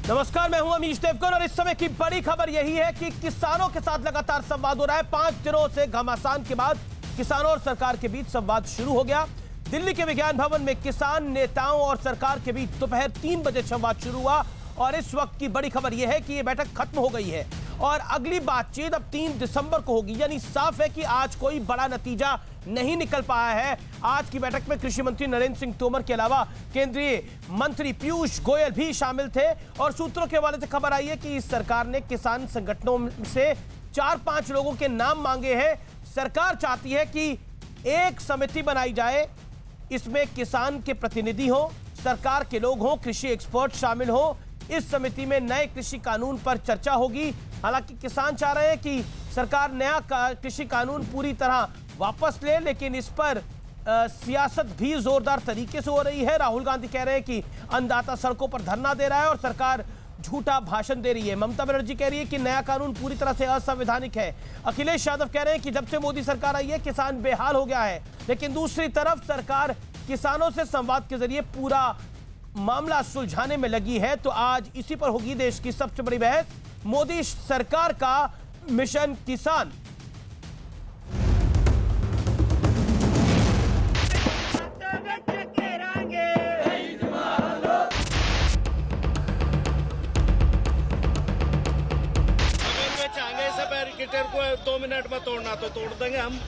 नमस्कार, मैं हूं अमीश देवगन और इस समय की बड़ी खबर यही है कि किसानों के साथ लगातार संवाद हो रहा है। 5 दिनों से घमासान के बाद किसानों और सरकार के बीच संवाद शुरू हो गया। दिल्ली के विज्ञान भवन में किसान नेताओं और सरकार के बीच दोपहर 3 बजे संवाद शुरू हुआ और इस वक्त की बड़ी खबर यह है कि यह बैठक खत्म हो गई है और अगली बातचीत अब 3 दिसंबर को होगी। यानी साफ है कि आज कोई बड़ा नतीजा नहीं निकल पाया है। आज की बैठक में कृषि मंत्री नरेंद्र सिंह तोमर के अलावा केंद्रीय मंत्री पीयूष गोयल भी शामिल थे और सूत्रों के हवाले से खबर आई है कि इस सरकार ने किसान संगठनों से 4-5 लोगों के नाम मांगे हैं। सरकार चाहती है कि एक समिति बनाई जाए, इसमें किसान के प्रतिनिधि हो, सरकार के लोग हों, कृषि एक्सपर्ट शामिल हो। इस समिति में नए कृषि कानून पर चर्चा होगी। हालांकि किसान चाह रहे हैं कि सरकार नया कृषि कानून पूरी तरह वापस ले, लेकिन इस पर सियासत भी जोरदार तरीके से हो रही है। राहुल गांधी कह रहे हैं कि अन्नदाता सड़कों पर धरना दे रहा है और सरकार झूठा भाषण दे रही है। ममता बनर्जी कह रही है कि नया कानून पूरी तरह से असंवैधानिक है। अखिलेश यादव कह रहे हैं कि जब से मोदी सरकार आई है किसान बेहाल हो गया है। लेकिन दूसरी तरफ सरकार किसानों से संवाद के जरिए पूरा मामला सुलझाने में लगी है। तो आज इसी पर होगी देश की सबसे बड़ी बहस, मोदी सरकार का मिशन किसान। बैरिकेटर को 2 मिनट में तोड़ना तो तोड़ देंगे हम।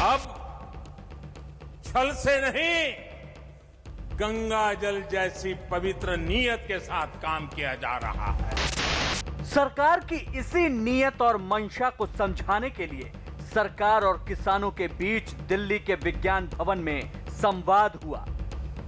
अब छल से नहीं, गंगा जल जैसी पवित्र नीयत के साथ काम किया जा रहा है। सरकार की इसी नीयत और मंशा को समझाने के लिए सरकार और किसानों के बीच दिल्ली के विज्ञान भवन में संवाद हुआ।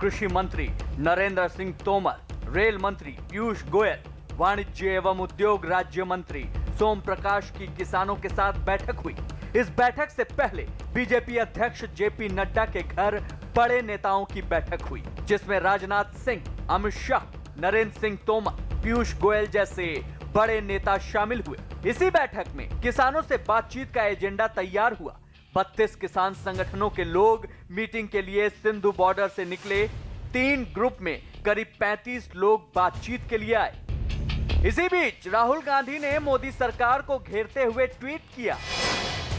कृषि मंत्री नरेंद्र सिंह तोमर, रेल मंत्री पीयूष गोयल, वाणिज्य एवं उद्योग राज्य मंत्री सोम प्रकाश की किसानों के साथ बैठक हुई। इस बैठक से पहले बीजेपी अध्यक्ष जेपी नड्डा के घर बड़े नेताओं की बैठक हुई, जिसमें राजनाथ सिंह, अमित शाह, नरेंद्र सिंह तोमर, पीयूष गोयल जैसे बड़े नेता शामिल हुए। इसी बैठक में किसानों से बातचीत का एजेंडा तैयार हुआ। 32 किसान संगठनों के लोग मीटिंग के लिए सिंधु बॉर्डर से निकले। 3 ग्रुप में करीब 35 लोग बातचीत के लिए आए। इसी बीच राहुल गांधी ने मोदी सरकार को घेरते हुए ट्वीट किया,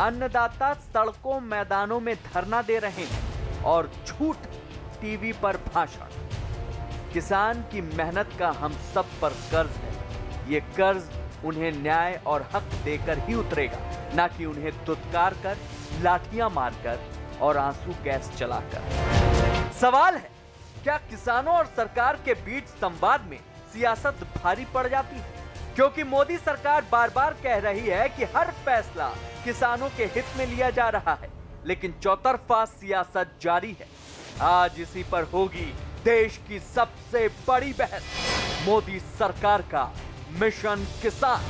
अन्नदाता सड़कों मैदानों में धरना दे रहे हैं और झूठ टीवी पर भाषण। किसान की मेहनत का हम सब पर कर्ज है। ये कर्ज उन्हें न्याय और हक देकर ही उतरेगा, ना कि उन्हें दुत्कार कर, लाठियां मारकर और आंसू गैस चलाकर। सवाल है, क्या किसानों और सरकार के बीच संवाद में सियासत भारी पड़ जाती है? क्योंकि मोदी सरकार बार बार कह रही है कि हर फैसला किसानों के हित में लिया जा रहा है, लेकिन चौतरफा सियासत जारी है। आज इसी पर होगी देश की सबसे बड़ी बहस, मोदी सरकार का मिशन किसान।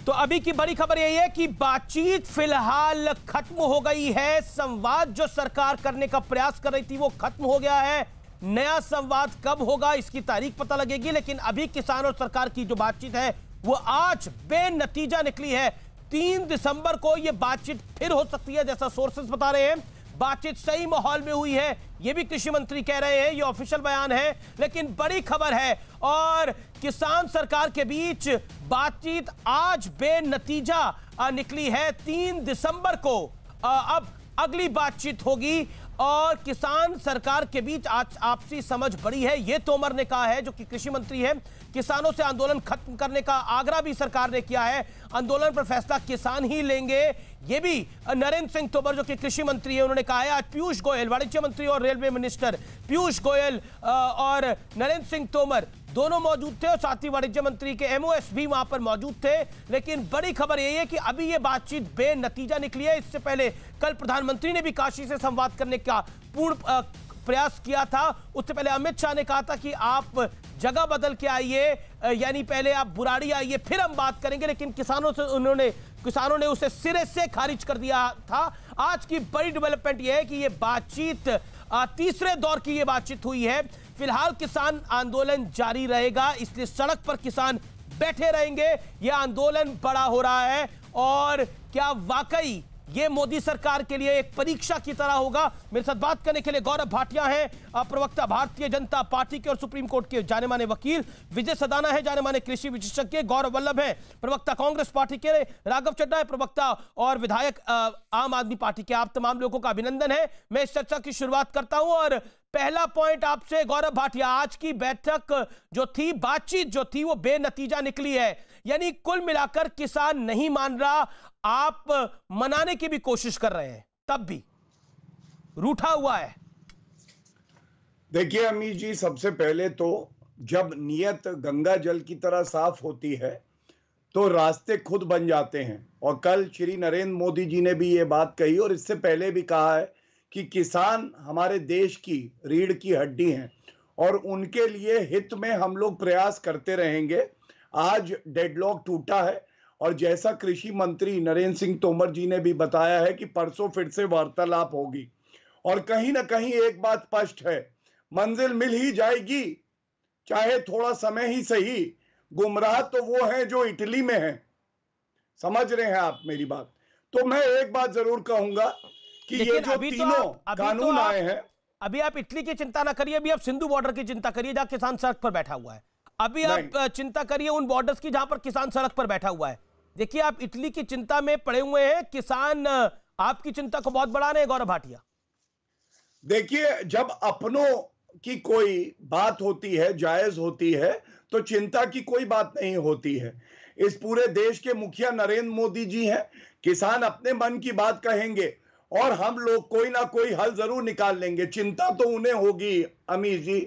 तो अभी की बड़ी खबर यही है कि बातचीत फिलहाल खत्म हो गई है। संवाद जो सरकार करने का प्रयास कर रही थी वो खत्म हो गया है। नया संवाद कब होगा इसकी तारीख पता लगेगी, लेकिन अभी किसान और सरकार की जो बातचीत है वो आज बेनतीजा निकली है। 3 दिसंबर को यह बातचीत फिर हो सकती है, जैसा सोर्सेस बता रहे हैं। बातचीत सही माहौल में हुई है, यह भी कृषि मंत्री कह रहे हैं, यह ऑफिशियल बयान है। लेकिन बड़ी खबर है और किसान सरकार के बीच बातचीत आज बेनतीजा निकली है। 3 दिसंबर को अब अगली बातचीत होगी और किसान सरकार के बीच आज आपसी समझ बढ़ी है, यह तोमर ने कहा है, जो कि कृषि मंत्री है। किसानों से आंदोलन खत्म करने का आग्रह भी सरकार ने किया है। आंदोलन पर फैसला किसान ही लेंगे, यह भी नरेंद्र सिंह तोमर जो कि कृषि मंत्री है उन्होंने कहा है। आज पीयूष गोयल, वाणिज्य मंत्री और रेलवे मिनिस्टर पीयूष गोयल और नरेंद्र सिंह तोमर दोनों मौजूद थे और साथ ही वाणिज्य मंत्री के एमओएस भी वहां पर मौजूद थे। लेकिन बड़ी खबर यही है कि अभी यह बातचीत बेनतीजा निकली है। इससे पहले कल प्रधानमंत्री ने भी काशी से संवाद करने का पूर्ण प्रयास किया था। उससे पहले अमित शाह ने कहा था कि आप जगह बदल के आइए, यानी पहले आप बुराड़ी आइए फिर हम बात करेंगे, लेकिन किसानों ने उसे सिरे से खारिज कर दिया था। आज की बड़ी डेवलपमेंट यह है कि यह बातचीत तीसरे दौर की यह बातचीत हुई है। फिलहाल किसान आंदोलन जारी रहेगा, इसलिए सड़क पर किसान बैठे रहेंगे। यह आंदोलन बड़ा हो रहा है और क्या वाकई ये मोदी सरकार के लिए एक परीक्षा की तरह होगा? मेरे साथ बात करने के लिए गौरव भाटिया हैं, प्रवक्ता भारतीय जनता पार्टी के और सुप्रीम कोर्ट के जाने माने वकील। विजय सदाना है, जाने माने कृषि विशेषज्ञ। गौरव वल्लभ है, प्रवक्ता कांग्रेस पार्टी के। राघव चड्ढा है, प्रवक्ता और विधायक आम आदमी पार्टी के। आप तमाम लोगों का अभिनंदन है। मैं इस चर्चा की शुरुआत करता हूं और पहला पॉइंट आपसे गौरव भाटिया, आज की बैठक जो थी, बातचीत जो थी, वो बेनतीजा निकली है। यानी कुल मिलाकर किसान नहीं मान रहा, आप मनाने की भी कोशिश कर रहे हैं, तब भी रूठा हुआ है। देखिए अमीर जी, सबसे पहले तो जब नीयत गंगा जल की तरह साफ होती है तो रास्ते खुद बन जाते हैं। और कल श्री नरेंद्र मोदी जी ने भी ये बात कही और इससे पहले भी कहा है कि किसान हमारे देश की रीढ़ की हड्डी हैं और उनके लिए हित में हम लोग प्रयास करते रहेंगे। आज डेडलॉक टूटा है और जैसा कृषि मंत्री नरेंद्र सिंह तोमर जी ने भी बताया है कि परसों फिर से वार्तालाप होगी और कहीं ना कहीं एक बात स्पष्ट है, मंजिल मिल ही जाएगी, चाहे थोड़ा समय ही सही। गुमराह तो वो हैं जो इटली में हैं, समझ रहे हैं आप मेरी बात? तो मैं एक बात जरूर कहूंगा कि ये जो तीनों कानून आए हैं, अभी आप इटली की चिंता ना करिए, अभी आप सिंधु बॉर्डर की चिंता करिए जहां किसान सड़क पर बैठा हुआ है। अभी आप चिंता करिए उन बॉर्डर्स की जहां पर किसान सड़क पर बैठा हुआ है। देखिए, आप इटली की चिंता में पड़े हुए हैं, किसान आपकी चिंता को बहुत बढ़ा रहे हैं गौरव भाटिया। देखिए, जब अपनों की कोई बात होती है, जायज होती है, तो चिंता की कोई बात नहीं होती है। इस पूरे देश के मुखिया नरेंद्र मोदी जी हैं, किसान अपने मन की बात कहेंगे और हम लोग कोई ना कोई हल जरूर निकाल लेंगे। चिंता तो उन्हें होगी अमीर जी,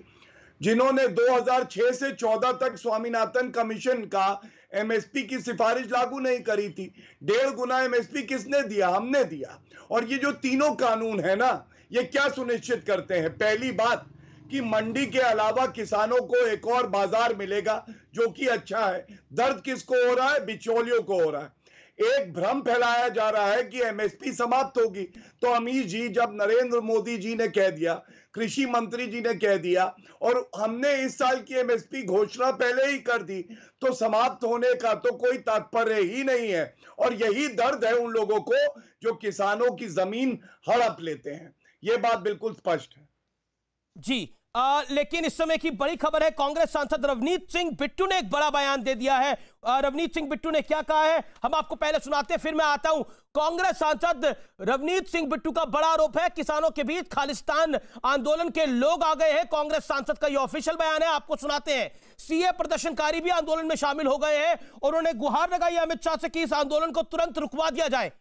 जिन्होंने 2006 से 14 तक स्वामीनाथन कमीशन का एमएसपी की सिफारिश लागू नहीं करी थी। 1.5 गुना एमएसपी किसने दिया? हमने दिया। और ये जो तीनों कानून है ना, ये क्या सुनिश्चित करते हैं? पहली बात कि मंडी के अलावा किसानों को एक और बाजार मिलेगा, जो कि अच्छा है। दर्द किसको हो रहा है? बिचौलियों को हो रहा है। एक भ्रम फैलाया जा रहा है कि एमएसपी समाप्त होगी। तो अमीर जी, जब नरेंद्र मोदी जी ने कह दिया, कृषि मंत्री जी ने कह दिया और हमने इस साल की एमएसपी घोषणा पहले ही कर दी, तो समाप्त होने का तो कोई तात्पर्य ही नहीं है। और यही दर्द है उन लोगों को जो किसानों की जमीन हड़प लेते हैं। यह बात बिल्कुल स्पष्ट है जी। लेकिन इस समय की बड़ी खबर है, कांग्रेस सांसद रवनीत सिंह बिट्टू ने एक बड़ा बयान दे दिया है। रवनीत सिंह बिट्टू ने क्या कहा है, हम आपको पहले सुनाते हैं, फिर मैं आता हूं। कांग्रेस सांसद रवनीत सिंह बिट्टू का बड़ा आरोप है, किसानों के बीच खालिस्तान आंदोलन के लोग आ गए हैं। कांग्रेस सांसद का यह ऑफिशियल बयान है, आपको सुनाते हैं। सीए प्रदर्शनकारी भी आंदोलन में शामिल हो गए हैं और उन्होंने गुहार लगाई अमित शाह से कि इस आंदोलन को तुरंत रुकवा दिया जाए।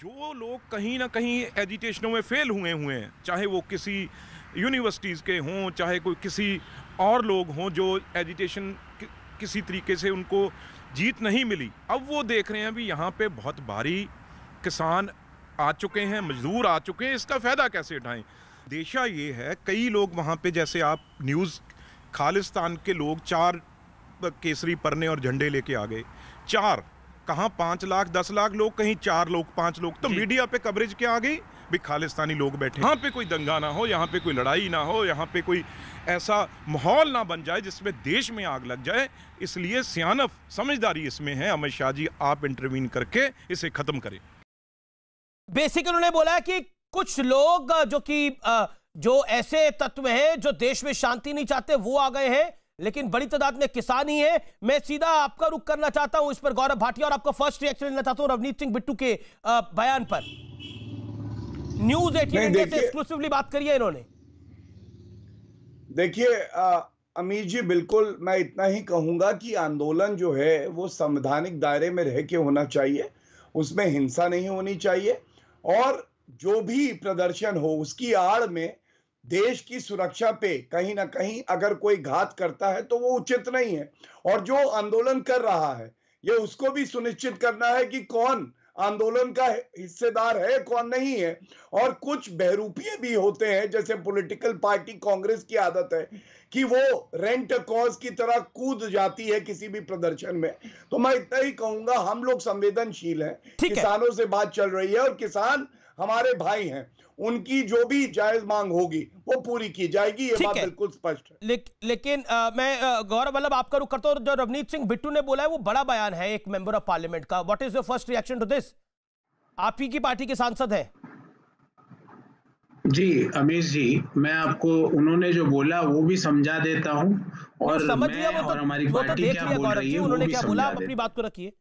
जो लोग कहीं ना कहीं एजिटेशनों में फेल हुए हैं, चाहे वो किसी यूनिवर्सिटीज़ के हों, चाहे कोई किसी और लोग हों जो एजिटेशन किसी तरीके से उनको जीत नहीं मिली, अब वो देख रहे हैं भी यहाँ पे बहुत भारी किसान आ चुके हैं, मजदूर आ चुके हैं, इसका फ़ायदा कैसे उठाएं। देशा ये है, कई लोग वहाँ पे, जैसे आप न्यूज़, खालिस्तान के लोग 4 केसरी परने और झंडे लेके आ गए। 4 कहाँ 5 लाख 10 लाख लोग, कहीं 4 लोग 5 लोग। तो मीडिया पे कवरेज क्या आ गई भी खालिस्तानी लोग बैठे, यहाँ पे कोई दंगा ना हो, यहाँ पे कोई लड़ाई ना हो, यहाँ पे कोई ऐसा माहौल ना बन जाए जिसमें देश में आग लग जाए। इसलिए सियानफ समझदारी इसमें है, अमित शाह जी आप इंटरवीन करके इसे खत्म करें। बेसिकली उन्होंने बोला है कि कुछ लोग जो ऐसे तत्व हैं जो देश में शांति नहीं चाहते, वो आ गए हैं, लेकिन बड़ी तादाद में किसान ही है। मैं सीधा आपका रुख करना चाहता हूं इस पर गौरव भाटिया, और आपका फर्स्ट रिएक्शन लेना चाहता हूं रवनीत सिंह बिट्टू के बयान पर। न्यूज़ 18 इंडिया से एक्सक्लूसिवली बात करी है इन्होंने। देखिए अमीर जी, बिल्कुल मैं इतना ही कहूंगा कि आंदोलन जो है वो संवैधानिक दायरे में रह के होना चाहिए, उसमें हिंसा नहीं होनी चाहिए, और जो भी प्रदर्शन हो उसकी आड़ में देश की सुरक्षा पे कहीं ना कहीं अगर कोई घात करता है तो वो उचित नहीं है। और जो आंदोलन कर रहा है, ये उसको भी सुनिश्चित करना है कि कौन आंदोलन का हिस्सेदार है, कौन नहीं है। और कुछ बहरूपिये भी होते हैं, जैसे पॉलिटिकल पार्टी कांग्रेस की आदत है कि वो रेंट कॉज की तरह कूद जाती है किसी भी प्रदर्शन में। तो मैं इतना ही कहूंगा, हम लोग संवेदनशील हैं, किसानों से बात चल रही है और किसान हमारे भाई हैं, उनकी जो भी जायज मांग होगी वो पूरी की जाएगी, ये बात बिल्कुल स्पष्ट है। लेकिन मैं गौरव वल्लभ आपका रुख करता हूं। जो रवनीत सिंह बिट्टू ने बोला है वो बड़ा बयान है एक मेंबर ऑफ पार्लियामेंट का। What is your first reaction to this? आप ही की पार्टी के सांसद हैं। जी अमीश जी, मैं आपको उन्होंने जो बोला वो भी समझा देता हूं, और समझ मैं और हमारी पार्टी क्या बोल रही है उन्होंने क्या बोला, आप अपनी बात को रखिए।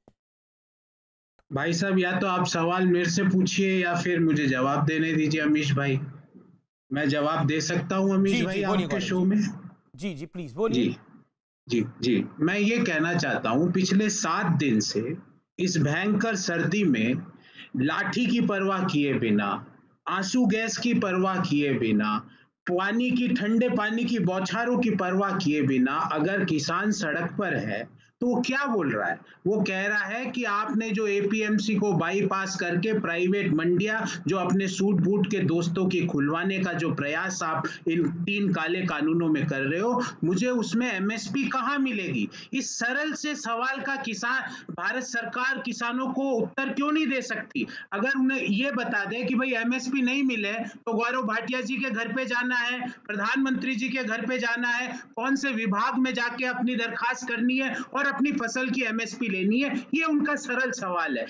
भाई साहब, या तो आप सवाल मेरे से पूछिए या फिर मुझे जवाब देने दीजिए अमीश भाई। मैं जवाब दे सकता हूं अमीश भाई आपके शो में। जी जी प्लीज बोलिए। जी जी जी, मैं ये कहना चाहता हूं, पिछले 7 दिन से इस भयंकर सर्दी में लाठी की परवाह किए बिना, आंसू गैस की परवाह किए बिना, पानी की, ठंडे पानी की बौछारों की परवाह किए बिना अगर किसान सड़क पर है तो वो क्या बोल रहा है? वो कह रहा है कि आपने जो एपीएमसी को बाईपास करके प्राइवेट मंडियां जो अपने सूट बूट के दोस्तों की खुलवाने का जो प्रयास आप इन 3 काले कानूनों में कर रहे हो, मुझे उसमें एमएसपी कहां मिलेगी? इस सरल से सवाल का भारत सरकार किसानों को उत्तर क्यों नहीं दे सकती? अगर उन्हें ये बता दे कि भाई एमएसपी नहीं मिले तो गौरव भाटिया जी के घर पे जाना है, प्रधानमंत्री जी के घर पे जाना है, कौन से विभाग में जाके अपनी दरखास्त करनी है और अपनी फसल की एमएसपी लेनी है, ये उनका सरल सवाल है।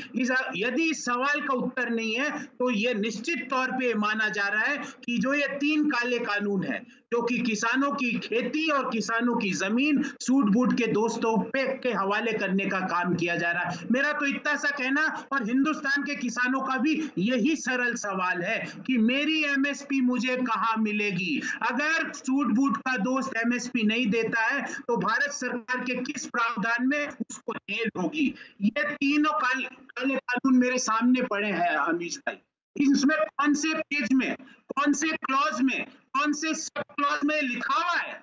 यदि इस सवाल का उत्तर नहीं है तो ये निश्चित तौर पे माना जा रहा है कि जो ये 3 काले कानून है जो कि किसानों की खेती और किसानों की जमीन सूट बूट के दोस्तों पे के हवाले करने का काम किया जा रहा है। मेरा तो इतना सा कहना और हिंदुस्तान के किसानों का भी यही सरल सवाल है कि मेरी एमएसपी मुझे कहां मिलेगी? अगर सूट बूट का दोस्त एमएसपी नहीं देता है तो भारत सरकार के किस प्रावधान में उसको जेल होगी? ये तीनों काले कानून मेरे सामने पड़े हैं अमीश भाई। इसमें कौन से पेज में, कौन से क्लॉज में, कौन से सब क्लॉज में लिखा हुआ है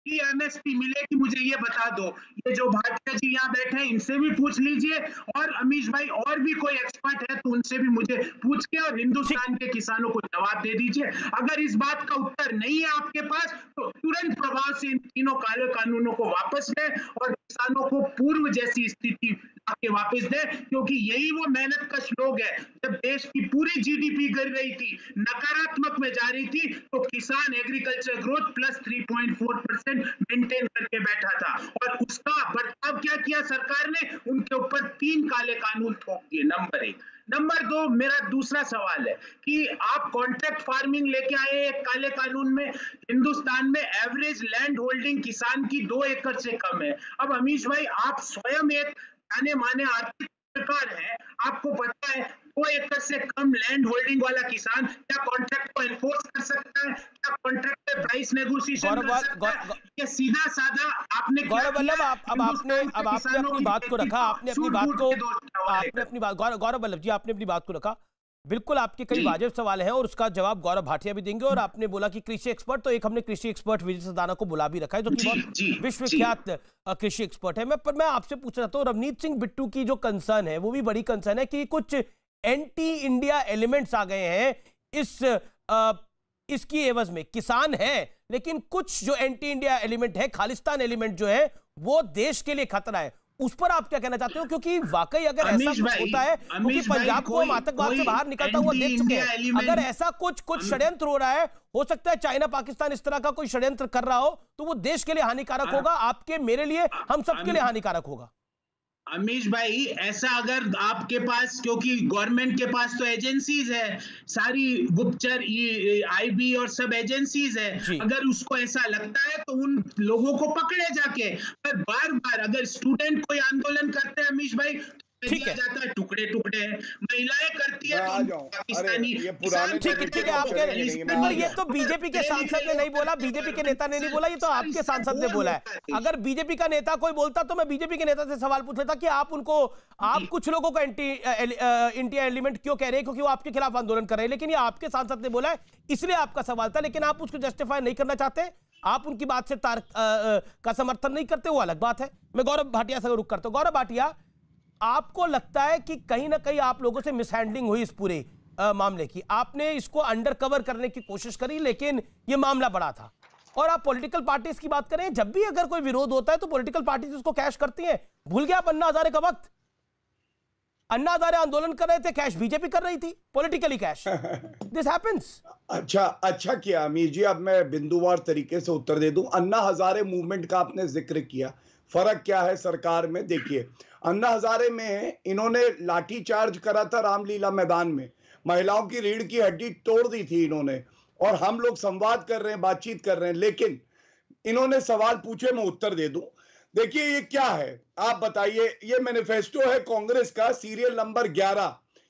कि एमएसपी मिलेगी? मुझे ये बता दो। ये जो भाटिया जी यहाँ बैठे हैं इनसे भी पूछ लीजिए, और अमीश भाई और भी कोई एक्सपर्ट है तो उनसे भी मुझे पूछ के और हिंदुस्तान के किसानों को जवाब दे दीजिए। अगर इस बात का उत्तर नहीं है आपके पास तो तुरंत प्रभाव से इन तीनों काले कानूनों को वापस लें और किसानों को पूर्व जैसी स्थिति आके वापस दे, क्योंकि यही वो मेहनत कश लोग है। जब देश की पूरी जीडीपी गिर रही थी, नकारात्मक में जा रही थी, तो किसान एग्रीकल्चर ग्रोथ प्लस 3.4% मेंटेन करके बैठा था, और उसका बर्ताव क्या किया सरकार ने? उनके ऊपर 3 काले कानून थोप दिए। नंबर 1। नंबर 2, मेरा दूसरा सवाल है कि आप कॉन्ट्रैक्ट फार्मिंग लेके आए एक काले कानून में। हिंदुस्तान में एवरेज लैंड होल्डिंग किसान की 2 एकड़ से कम है। अब अमीश भाई, आप स्वयं एक जाने माने आर्थिक सरकार है, आपको पता है 2 एकड़ से कम लैंड होल्डिंग वाला किसान क्या कॉन्ट्रैक्ट को एनफोर्स कर सकता है? क्या कॉन्ट्रैक्ट पे प्राइस नेगोशिएशन कर सकता है? ये सीधा सादा आपने गौरव वल्लभ, अब आपने अपनी बात को रखा, आपने अपनी बात गौरव वल्लभ जी आपने अपनी बात को रखा। बिल्कुल आपके कई वाजिब सवाल हैं और उसका जवाब गौरव भाटिया भी देंगे। और आपने बोला कि कृषि एक्सपर्ट, तो एक हमने कृषि एक्सपर्ट विजय सदाना को बुला भी रखा है जो कि बहुत विश्वविख्यात कृषि एक्सपर्ट है। मैं आपसे पूछ रहा था, रवनीत सिंह बिट्टू की जो कंसर्न है वो भी बड़ी कंसर्न है कि कुछ एंटी इंडिया एलिमेंट्स आ गए हैं इसकी एवज में। किसान है लेकिन कुछ जो एंटी इंडिया एलिमेंट है, खालिस्तान एलिमेंट जो है, वो देश के लिए खतरा है। उस पर आप क्या कहना चाहते हो? क्योंकि वाकई अगर ऐसा कुछ होता है, क्योंकि पंजाब को आतंकवाद से बाहर निकलता हुआ देख चुके हैं, अगर ऐसा कुछ षड्यंत्र हो रहा है, हो सकता है चाइना पाकिस्तान इस तरह का कोई षड्यंत्र कर रहा हो, तो वो देश के लिए हानिकारक होगा, आपके, मेरे लिए, हम सबके लिए हानिकारक होगा। अमीश भाई, ऐसा अगर आपके पास, क्योंकि गवर्नमेंट के पास तो एजेंसीज है, सारी गुप्तचर, आईबी और सब एजेंसीज है, अगर उसको ऐसा लगता है तो उन लोगों को पकड़े जाके। पर बार बार अगर स्टूडेंट कोई आंदोलन करते हैं अमीश भाई, ठीक है, जाता है टुकड़े टुकड़े, महिलाएं करती है पाकिस्तानी। ठीक है, आपके ये तो बीजेपी के सांसद ने नहीं बोला, बीजेपी के नेता ने नहीं बोला, ये तो आपके सांसद ने बोला है। अगर बीजेपी का नेता कोई बोलता तो मैं बीजेपी के नेता से सवाल पूछ लेता कि आप कुछ लोगों को एंटी इंडिया एलिमेंट क्यों कह रहे हैं, क्योंकि वो आपके खिलाफ आंदोलन कर रहे हैं। लेकिन ये आपके सांसद ने बोला है, इसलिए आपका सवाल था, लेकिन आप उसको जस्टिफाई नहीं करना चाहते, आप उनकी बात से का समर्थन नहीं करते, वो अलग बात है। मैं गौरव भाटिया से रुक करता हूं। गौरव भाटिया, आपको लगता है कि कहीं ना कहीं आप लोगों से मिसहैंडलिंग हुई इस पूरे मामले की? आपने इसको अंडर कवर करने की कोशिश करी, लेकिन यह मामला बड़ा था। और आप पॉलिटिकल पार्टीज की बात करें, जब भी अगर कोई विरोध होता है तो पॉलिटिकल पार्टीज उसको कैश करती हैं। भूल गया आप अन्ना हजारे का वक्त? अन्ना हजारे आंदोलन कर रहे थे, कैश बीजेपी कर रही थी, पॉलिटिकली कैश। This happens. अच्छा किया अमीर जी। अब मैं बिंदुवार तरीके से उत्तर दे दूं। अन्ना हजारे मूवमेंट का आपने जिक्र किया, फर्क क्या है सरकार में? देखिए, अन्ना हजारे में इन्होंने लाठी चार्ज करा था रामलीला मैदान में, महिलाओं की रीढ़ की हड्डी तोड़ दी थी इन्होंने, और हम लोग संवाद कर रहे हैं, बातचीत कर रहे हैं, लेकिन इन्होंने सवाल पूछे, मैं उत्तर दे दूं। देखिए ये क्या है आप बताइए। ये मैनिफेस्टो है कांग्रेस का, सीरियल नंबर 11।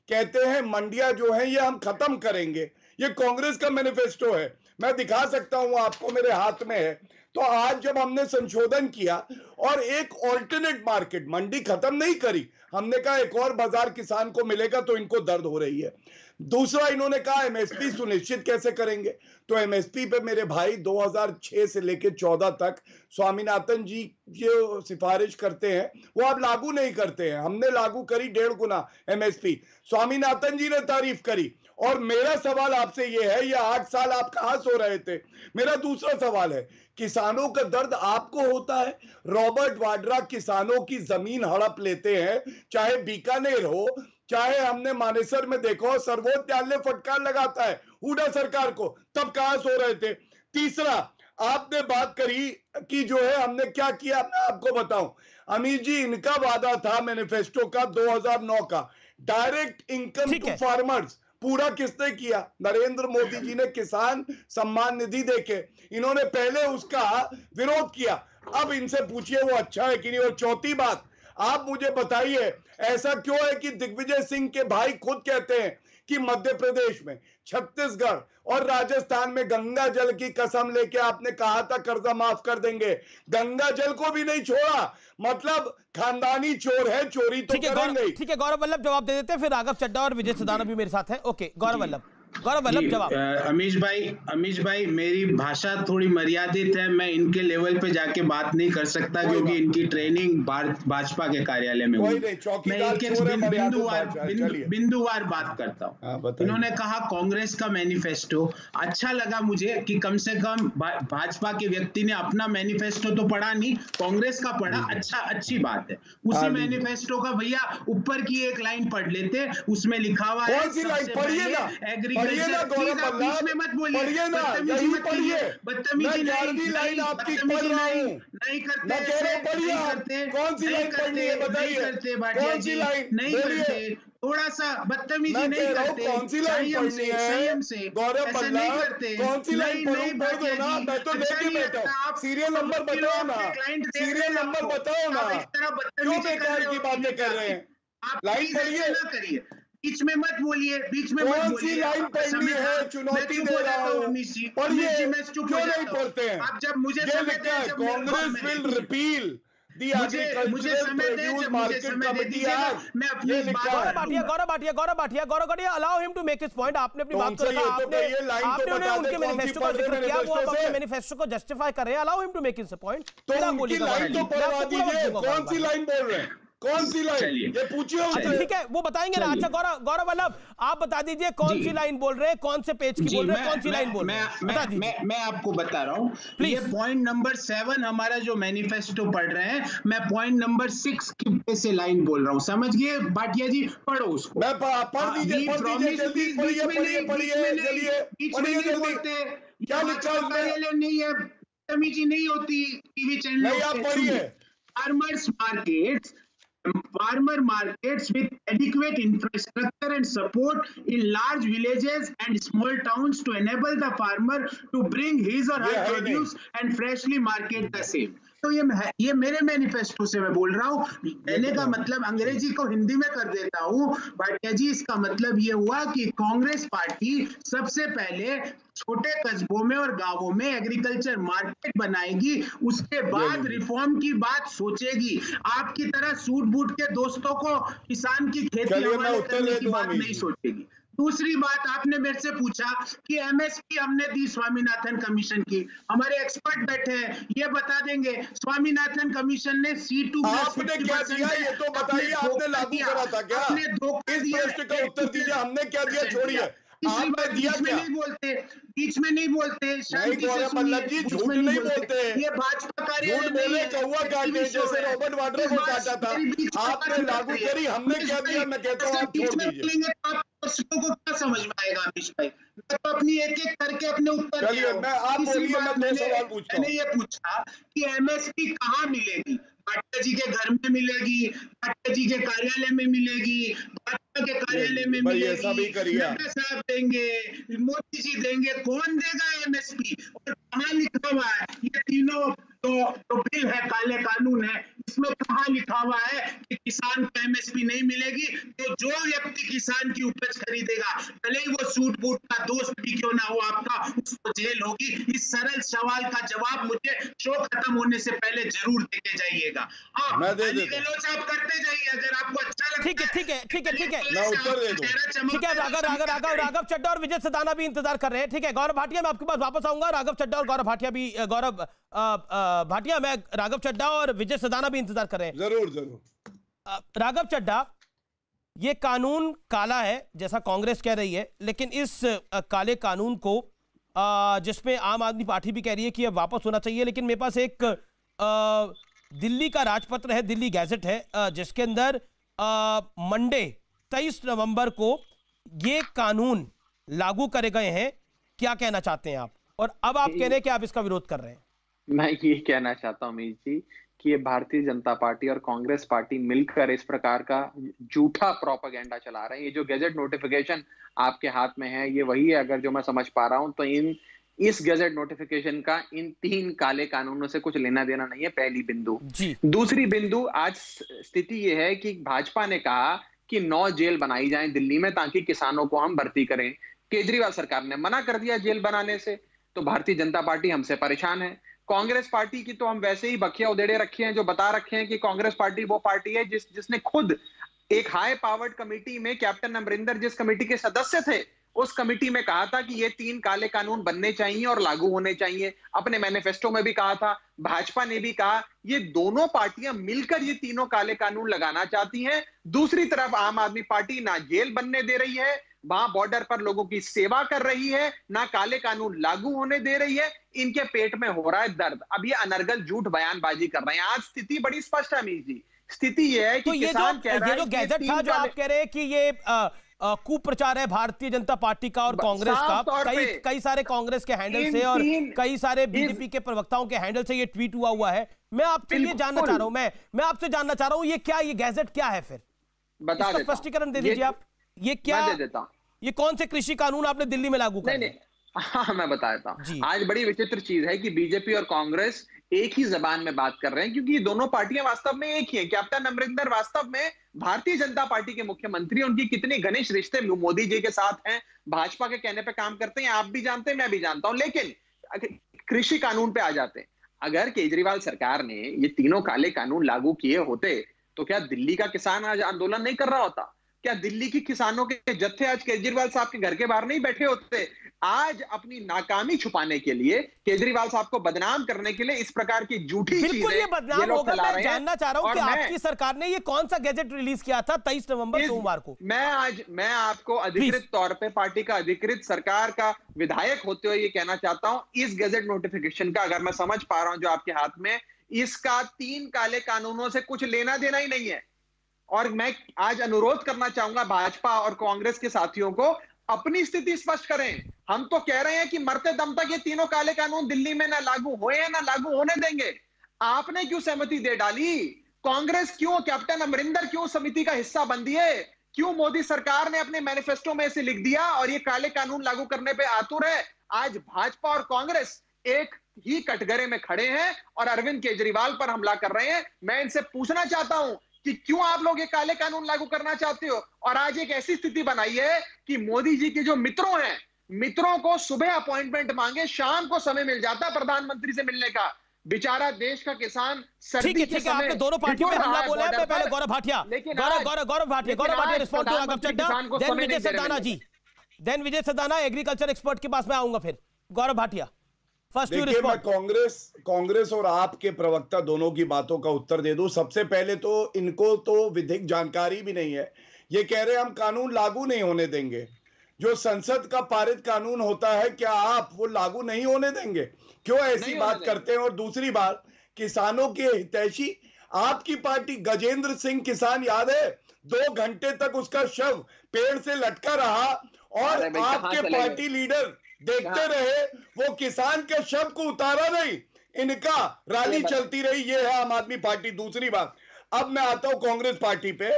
कहते हैं मंडियां जो हैं ये हम खत्म करेंगे। ये कांग्रेस का मैनिफेस्टो है, मैं दिखा सकता हूं आपको, मेरे हाथ में है। तो आज जब हमने संशोधन किया और एक ऑल्टरनेट मार्केट, मंडी खत्म नहीं करी, हमने कहा एक और बाजार किसान को मिलेगा, तो इनको दर्द हो रही है। दूसरा इन्होंने कहा एमएसपी सुनिश्चित कैसे करेंगे, तो एमएसपी पे मेरे भाई 2006 से लेकर 14 तक स्वामीनाथन जी जो सिफारिश करते हैं वो आप लागू नहीं करते हैं। हमने लागू करी 1.5 गुना एमएसपी, स्वामीनाथन जी ने तारीफ करी। और मेरा सवाल आपसे ये है, ये 8 साल आप कहां सो रहे थे? मेरा दूसरा सवाल है, किसानों का दर्द आपको होता है? रॉबर्ट वाड्रा किसानों की जमीन हड़प लेते हैं, चाहे बीकानेर हो, चाहे हमने मानेसर में देखो, सर्वोच्च न्यायालय फटकार लगाता है हुडा सरकार को, तब कहां सो रहे थे? तीसरा, आपने बात करी कि जो है हमने क्या किया, मैं आपको बताऊं अमीर जी, इनका वादा था मैनिफेस्टो का 2009 का, डायरेक्ट इनकम टू फार्मर्स, पूरा किसने किया? नरेंद्र मोदी जी ने किसान सम्मान निधि देके, इन्होंने पहले उसका विरोध किया। अब इनसे पूछिए वो अच्छा है कि नहीं। और चौथी बात, आप मुझे बताइए ऐसा क्यों है कि दिग्विजय सिंह के भाई खुद कहते हैं कि मध्य प्रदेश में, छत्तीसगढ़ और राजस्थान में गंगा जल की कसम लेके आपने कहा था कर्जा माफ कर देंगे, गंगा जल को भी नहीं छोड़ा। मतलब खानदानी चोर है, चोरी तो करेंगे। ठीक है गौरव वल्लभ जवाब दे देते हैं, फिर राघव चड्डा और विजय सदाना भी मेरे साथ है। ओके गौरव वल्लभ जवाब। अमीश भाई मेरी भाषा थोड़ी मर्यादित है, मैं इनके लेवल पे जाके बात नहीं कर सकता क्योंकि इनकी ट्रेनिंग भाजपा के कार्यालय में हुई। मैं एक बिंदुवार बात करता हूँ। इन्होंने कहा कांग्रेस का मैनिफेस्टो, अच्छा लगा मुझे कि कम से कम भाजपा के व्यक्ति ने अपना मैनिफेस्टो तो पढ़ा नहीं, कांग्रेस का पढ़ा। अच्छी बात है। उसी मैनिफेस्टो का भैया ऊपर की एक लाइन पढ़ लेते, उसमें लिखा हुआ है बीच में मत बोलिए, बदतमीजी मत कीजिए, बदतमीजी नहीं करते, थोड़ा सा बदतमीजी नहीं करते, संयम से ऐसे नहीं करते। कौन सी लाइन पढ़ो ना, मैं तो लेके बैठा हूं। सीरियल नंबर बताओ ना, सीरियल नंबर बताओ ना, क्यों बेकार की बातें कर रहे हैं? आप लाइन पढ़िए ना करिए, बीच में मत बोलिए, बीच में मत बोलिए। लाइन पढ़नी है, चुनौती दे रहा हूं। पढ़िए, मैं चुप क्यों नहीं पढ़ते हैं? आप जब मुझे समय दें, जब कांग्रेस विल रिपील मुझे समय दे, जब मुझे समय दे दीजिएगा, मैं अपनी Gaurav Bhatia allow him to make his point. आपने अपनी बात को रखा, आपने उनके मैनिफेस्टो का जिक्र किया, वो अपने मैनिफेस्टो को जस्टिफाई कर रहे हैं। Allow him to make his point. तो उनकी लाइन तो पढ़वा दीजिए, कौन सी लाइन बोल रहे हैं, कौन सी लाइन, ये पूछिए उनसे। ठीक है वो बताएंगे ना। अच्छा गौरव वल्लभ आप बता दीजिए कौन सी लाइन बोल रहे हैं, कौन से पेज की बोल रहे हैं, कौन सी लाइन बोल रहे हैं, बता दीजिए। मैं आपको बता रहा हूं, ये पॉइंट नंबर 7 हमारा जो मैनिफेस्टो पढ़ रहे हैं, मैं पॉइंट नंबर 6 की से लाइन बोल रहा हूं, समझ गए भाटिया जी? पढ़ो उसको, मैं पढ़ दीजिए, जल्दी पढ़िए, क्या लिखा है उसमें? नहीं है, तमीजी नहीं होती TV channel. Farmer markets with adequate infrastructure and support in large villages and small towns to enable the farmer to bring his or her produce and freshly market the same. तो ये मेरे मैनिफेस्टो से मैं बोल रहा हूँ। कहने का मतलब, अंग्रेजी को हिंदी में कर देता हूँ भाटिया जी, इसका मतलब ये हुआ कि कांग्रेस पार्टी सबसे पहले छोटे कस्बों में और गांवों में एग्रीकल्चर मार्केट बनाएगी, उसके बाद रिफॉर्म की बात सोचेगी। आपकी तरह सूट बूट के दोस्तों को किसान की खेती हवाले करने की बात नहीं सोचेगी। दूसरी बात, आपने मेरे से पूछा कि एमएसपी हमने दी स्वामीनाथन कमीशन की, हमारे एक्सपर्ट बैठे हैं, ये बता देंगे स्वामीनाथन कमीशन ने C2 आपने क्या दिया ये तो बताइए, आपने लागू करा था क्या? इस प्रश्न का उत्तर दीजिए, हमने क्या दिया? छोड़िए, आपने दिया क्या? बीच में नहीं बोलते, शांति से मल्लभ जी झूठ नहीं बोलते। ये भाजपा झूठ बोले कौवा काटे, जैसे रॉबर्ट वाड्रा को काटा था। आपने लागू करी, हमने क्या दिया? मैं कहता हूँ आप छोड़ दीजिए। दर्शकों को क्या समझ में आएगा अमीश भाई? मैं तो अपनी एक एक करके अपने उत्तर दे रहा हूं। मैं आप बोलिए, मैं 2 सवाल पूछता हूं। मैंने ये पूछा कि एमएसपी कहाँ मिलेगी? भाटिया जी के घर में मिलेगी, भाटिया जी के कार्यालय में मिलेगी, भाजपा के कार्यालय में मिलेगी, नड्डा साहब देंगे, मोदी जी देंगे, कौन देगा एमएसपी? और कहाँ लिखा हुआ है? ये तीनों तो बिल है, काले कानून है, इसमें कहाँ लिखा हुआ है कि किसान को एमएसपी नहीं मिलेगी? तो जो व्यक्ति किसान की उपज खरीदेगा, भले ही वो सूट बूट का दोस्त भी क्यों ना हो आपका, उसको जेल होगी। इस सरल सवाल का जवाब मुझे शो खत्म होने से पहले जरूर देके जाइएगा। आप गलोच आप करते जाइए, अगर आपको अच्छा लगता है। ठीक है मैं उत्तर दे दूं। ठीक है, राघव चड्ढा और विजय सदाना भी इंतजार कर रहे हैं। ठीक है गौरव भाटिया, मैं आपके पास वापस आऊंगा। राघव चड्ढा और गौरव भाटिया भी, गौरव भाटिया, मैं राघव चड्ढा और विजय सदाना भी इंतजार कर रहे हैं। जरूर। राघव चड्ढा, ये कानून काला है जैसा कांग्रेस कह रही है, लेकिन इस काले कानून को जिसमें आम आदमी पार्टी भी कह रही है कि ये वापस होना चाहिए, लेकिन मेरे पास एक दिल्ली का राजपत्र है, दिल्ली गैजेट है, जिसके अंदर मंडे 23 नवंबर को ये कानून लागू करे गए हैं। क्या कहना चाहते हैं आप? और अब आप कह रहे हैं कि आप इसका विरोध कर रहे हैं। मैं ये कहना चाहता हूं अमित जी कि ये भारतीय जनता पार्टी और कांग्रेस पार्टी मिलकर इस प्रकार का झूठा प्रोपेगेंडा चला रहे हैं। ये जो गैजेट नोटिफिकेशन आपके हाथ में है, ये वही है, अगर जो मैं समझ पा रहा हूं तो इस गैजेट नोटिफिकेशन का इन 3 काले कानूनों से कुछ लेना देना नहीं है, पहली बिंदु। दूसरी बिंदु, आज स्थिति ये है कि भाजपा ने कहा कि 9 जेल बनाई जाएं दिल्ली में ताकि किसानों को हम भर्ती करें। केजरीवाल सरकार ने मना कर दिया जेल बनाने से, तो भारतीय जनता पार्टी हमसे परेशान है। कांग्रेस पार्टी की तो हम वैसे ही बखिया उधेड़े रखे हैं, जो बता रखे हैं कि कांग्रेस पार्टी वो पार्टी है जिसने खुद एक हाई पावर्ड कमेटी में, कैप्टन अमरिंदर जिस कमेटी के सदस्य थे, उस कमेटी में कहा था कि ये 3 काले कानून बनने चाहिए और लागू होने चाहिए। अपने मैनिफेस्टो में भी कहा था, भाजपा ने भी कहा। ये दोनों पार्टियां मिलकर ये तीनों काले कानून लगाना चाहती हैं। दूसरी तरफ आम आदमी पार्टी ना जेल बनने दे रही है, वहां बॉर्डर पर लोगों की सेवा कर रही है, ना काले कानून लागू होने दे रही है। इनके पेट में हो रहा है दर्द। अब ये अनर्गल झूठ बयानबाजी कर रहे हैं। आज स्थिति बड़ी स्पष्ट है अमीर जी। स्थिति ये है कि किसान कह रहा है, ये जो गैजेट था जो आप कह रहे हैं कि ये कुप्रचार है भारतीय जनता पार्टी का और कांग्रेस का, कई सारे कांग्रेस के हैंडल से और कई सारे बीजेपी के प्रवक्ताओं के हैंडल से ये ट्वीट हुआ है। मैं आपसे ये जानना चाह रहा हूं, मैं आपसे जानना चाह रहा हूं, ये गैजेट क्या है? फिर बता देता, स्पष्टीकरण दे दीजिए आप। ये क्या दे देता, ये कौन से कृषि कानून आपने दिल्ली में लागू कर? नहीं, हाँ मैं बता देता हूं। आज बड़ी विचित्र चीज है कि बीजेपी और कांग्रेस एक ही जबान में बात कर रहे हैं, क्योंकि ये दोनों पार्टियां वास्तव में एक ही हैं। कैप्टन अमरिंदर वास्तव में भारतीय जनता पार्टी के मुख्यमंत्री, उनकी कितने घनिष्ठ रिश्ते मोदी जी के साथ हैं, भाजपा के कहने पे काम करते हैं, आप भी जानते हैं, मैं भी जानता हूं। लेकिन कृषि कानून पे आ जाते हैं। अगर केजरीवाल सरकार ने ये तीनों काले कानून लागू किए होते तो क्या दिल्ली का किसान आज आंदोलन नहीं कर रहा होता? क्या दिल्ली की किसानों के जत्थे आज केजरीवाल साहब के घर के बाहर नहीं बैठे होते? आज अपनी नाकामी छुपाने के लिए, केजरीवाल साहब को बदनाम करने के लिए इस प्रकार की झूठी बिल्कुल ये बदनाम होगा। मैं जानना चाह रहा हूं कि आपकी सरकार ने ये कौन सा गैजेट रिलीज किया था 23 नवंबर सोमवार को? मैं आपको अधिकृत तौर पे, पार्टी का अधिकृत सरकार का विधायक होते हुए ये कहना चाहता हूं, इस गैजेट नोटिफिकेशन का, अगर मैं समझ पा रहा हूं जो आपके हाथ में, इसका 3 काले कानूनों से कुछ लेना देना ही नहीं है। और मैं आज अनुरोध करना चाहूंगा भाजपा और कांग्रेस के साथियों को, अपनी स्थिति स्पष्ट करें। हम तो कह रहे हैं कि मरते दम तक ये तीनों काले कानून दिल्ली में ना लागू हुए ना लागू होने देंगे। आपने क्यों सहमति दे डाली? कांग्रेस क्यों, कैप्टन अमरिंदर क्यों समिति का हिस्सा बन दिए? क्यों मोदी सरकार ने अपने मैनिफेस्टो में इसे लिख दिया और ये काले कानून लागू करने पे आतुर है? आज भाजपा और कांग्रेस एक ही कटघरे में खड़े हैं और अरविंद केजरीवाल पर हमला कर रहे हैं। मैं इनसे पूछना चाहता हूं कि क्यों आप लोग ये काले कानून लागू करना चाहते हो? और आज एक ऐसी स्थिति बनाई है कि मोदी जी के जो मित्रों हैं, मित्रों को सुबह अपॉइंटमेंट मांगे, शाम को समय मिल जाता है प्रधानमंत्री से मिलने का। बेचारा देश का किसान सर्दी के समय, आपने दोनों पार्टियों पे हमला बोला है। मैं पहले Gaurav Bhatia respond to Raghav Chadha, then Vijay Sadana ji, then Vijay Sadana agriculture expert के पास मैं आऊंगा। फिर गौरव भाटिया, देखिए, मैं कांग्रेस और आपके प्रवक्ता दोनों की बातों का उत्तर दे दूं। सबसे पहले तो इनको तो विधिक जानकारी भी नहीं है। ये कह रहे हैं हम कानून लागू नहीं होने देंगे। जो संसद का पारित कानून होता है, क्या आप वो लागू नहीं होने देंगे? क्यों ऐसी बात करते हैं? और दूसरी बात, किसानों के हितैषी आपकी पार्टी, गजेंद्र सिंह किसान, याद है 2 घंटे तक उसका शव पेड़ से लटका रहा और आपके पार्टी लीडर देखते रहे, वो किसान के शव को उतारा नहीं, इनका रैली चलती रही। ये है आम आदमी पार्टी। दूसरी बात, अब मैं आता हूं कांग्रेस पार्टी पे।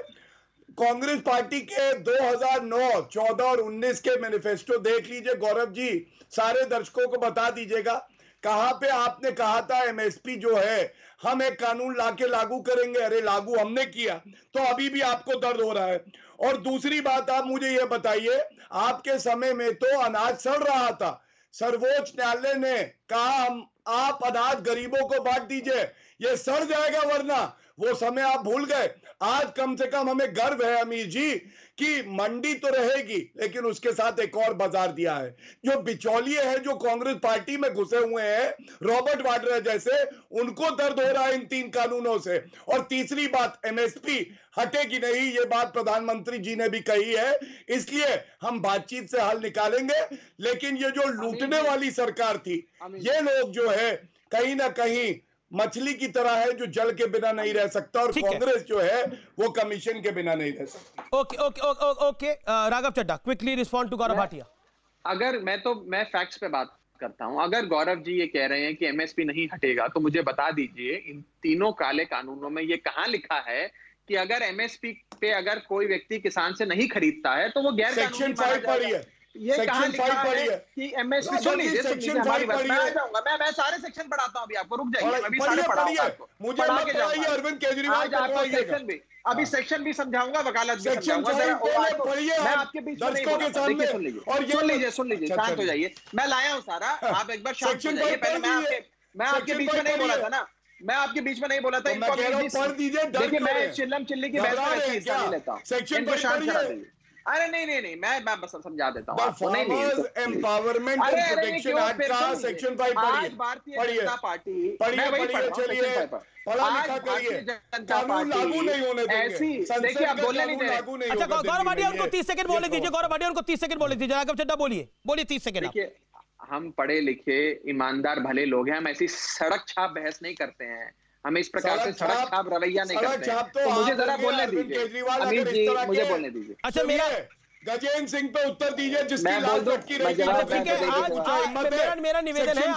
कांग्रेस पार्टी के 2009, 14 और 19 के मैनिफेस्टो देख लीजिए गौरव जी, सारे दर्शकों को बता दीजिएगा कहां पे आपने कहा था एमएसपी जो है हम एक कानून लाके लागू करेंगे। अरे लागू हमने किया, तो अभी भी आपको दर्द हो रहा है। और दूसरी बात, आप मुझे यह बताइए, आपके समय में तो अनाज सड़ रहा था, सर्वोच्च न्यायालय ने कहा आप अनाज गरीबों को बांट दीजिए, ये सड़ जाएगा, वरना वो समय आप भूल गए। आज कम से कम हमें गर्व है अमीर जी कि मंडी तो रहेगी, लेकिन उसके साथ एक और बाजार दिया है। जो बिचौलिए हैं, जो कांग्रेस पार्टी में घुसे हुए हैं, रॉबर्ट वाड्रा जैसे, उनको दर्द हो रहा है इन 3 कानूनों से। और तीसरी बात, एमएसपी हटेगी नहीं, ये बात प्रधानमंत्री जी ने भी कही है, इसलिए हम बातचीत से हल निकालेंगे। लेकिन ये जो लूटने वाली सरकार थी, ये लोग जो है कहीं ना कहीं मछली की तरह है जो जल के बिना नहीं रह सकता, और कांग्रेस जो है वो कमीशन के बिना नहीं रह सकती। Okay okay okay okay Raghav Chadha, quickly respond to Gaurav Bhatia. अगर मैं फैक्ट्स पे बात करता हूं, अगर गौरव जी ये कह रहे हैं कि एमएसपी नहीं हटेगा, तो मुझे बता दीजिए इन तीनों काले कानूनों में ये कहां लिखा है कि अगर एमएसपी पे अगर कोई व्यक्ति किसान से नहीं खरीदता है तो वो गैर सेक्शन 5 पढ़ी है, ये कहां लिखा है कि एमएसपी, सुन लीजिए हमारी बात, मैं आ जाऊंगा, मैं सारे सेक्शन पढ़ाता हूं अभी आपको, रुक जाइए, अभी सारे पढ़ाऊंगा आपको, मुझे मत पढ़ाइए, अरविंद केजरीवाल आज आपको सेक्शन भी, अभी सेक्शन भी समझाऊंगा, वकालत भी समझाऊंगा। मैं आपके बीच में नहीं बोल रहा, देखिए सुन लीजिए शांत हो जाइए, मैं लाया हूं सारा, आप एक बार शांत हो जाइए। पहले मैं आपके बीच में नहीं बोला था ना, मैं आपके बीच में नहीं बोला था। देखिए मैं चिल्लम चिल्ली की बहस में हिस्सा नहीं लेता हूं, इनको शांत करा दीजिए। अरे नहीं मैं बस समझा देता हूँ आपको। एम्पावरमेंट एंड प्रोटेक्शन एक्ट का सेक्शन 5 आज भारतीय जनता पार्टी, मैं वही पढ़ रहा हूँ, आज भारतीय जनता पार्टी ऐसी, देखिए आप बोलने नहीं दे रहे। अच्छा गौरव भाटिया उनको 30 सेकंड बोलने दीजिए, गौरव भाटिया उनको 30 सेकंड बोलने दीजिए। राघव चड्ढा बोलिए 30 सेकंड। देखिए हम पढ़े लिखे ईमानदार भले लोग हैं, हम ऐसी सड़क छाप बहस नहीं करते हैं, हम इस प्रकार से सड़क छाप रवैया नहीं करते हैं। तो मुझे जरा बोलने दीजिए अमित जी, मुझे बोलने दीजिए। अच्छा गजेंद्र सिंह पे उत्तर दीजिए जिसकी लाल लटकी रही। ठीक है, आज मेरा निवेदन है,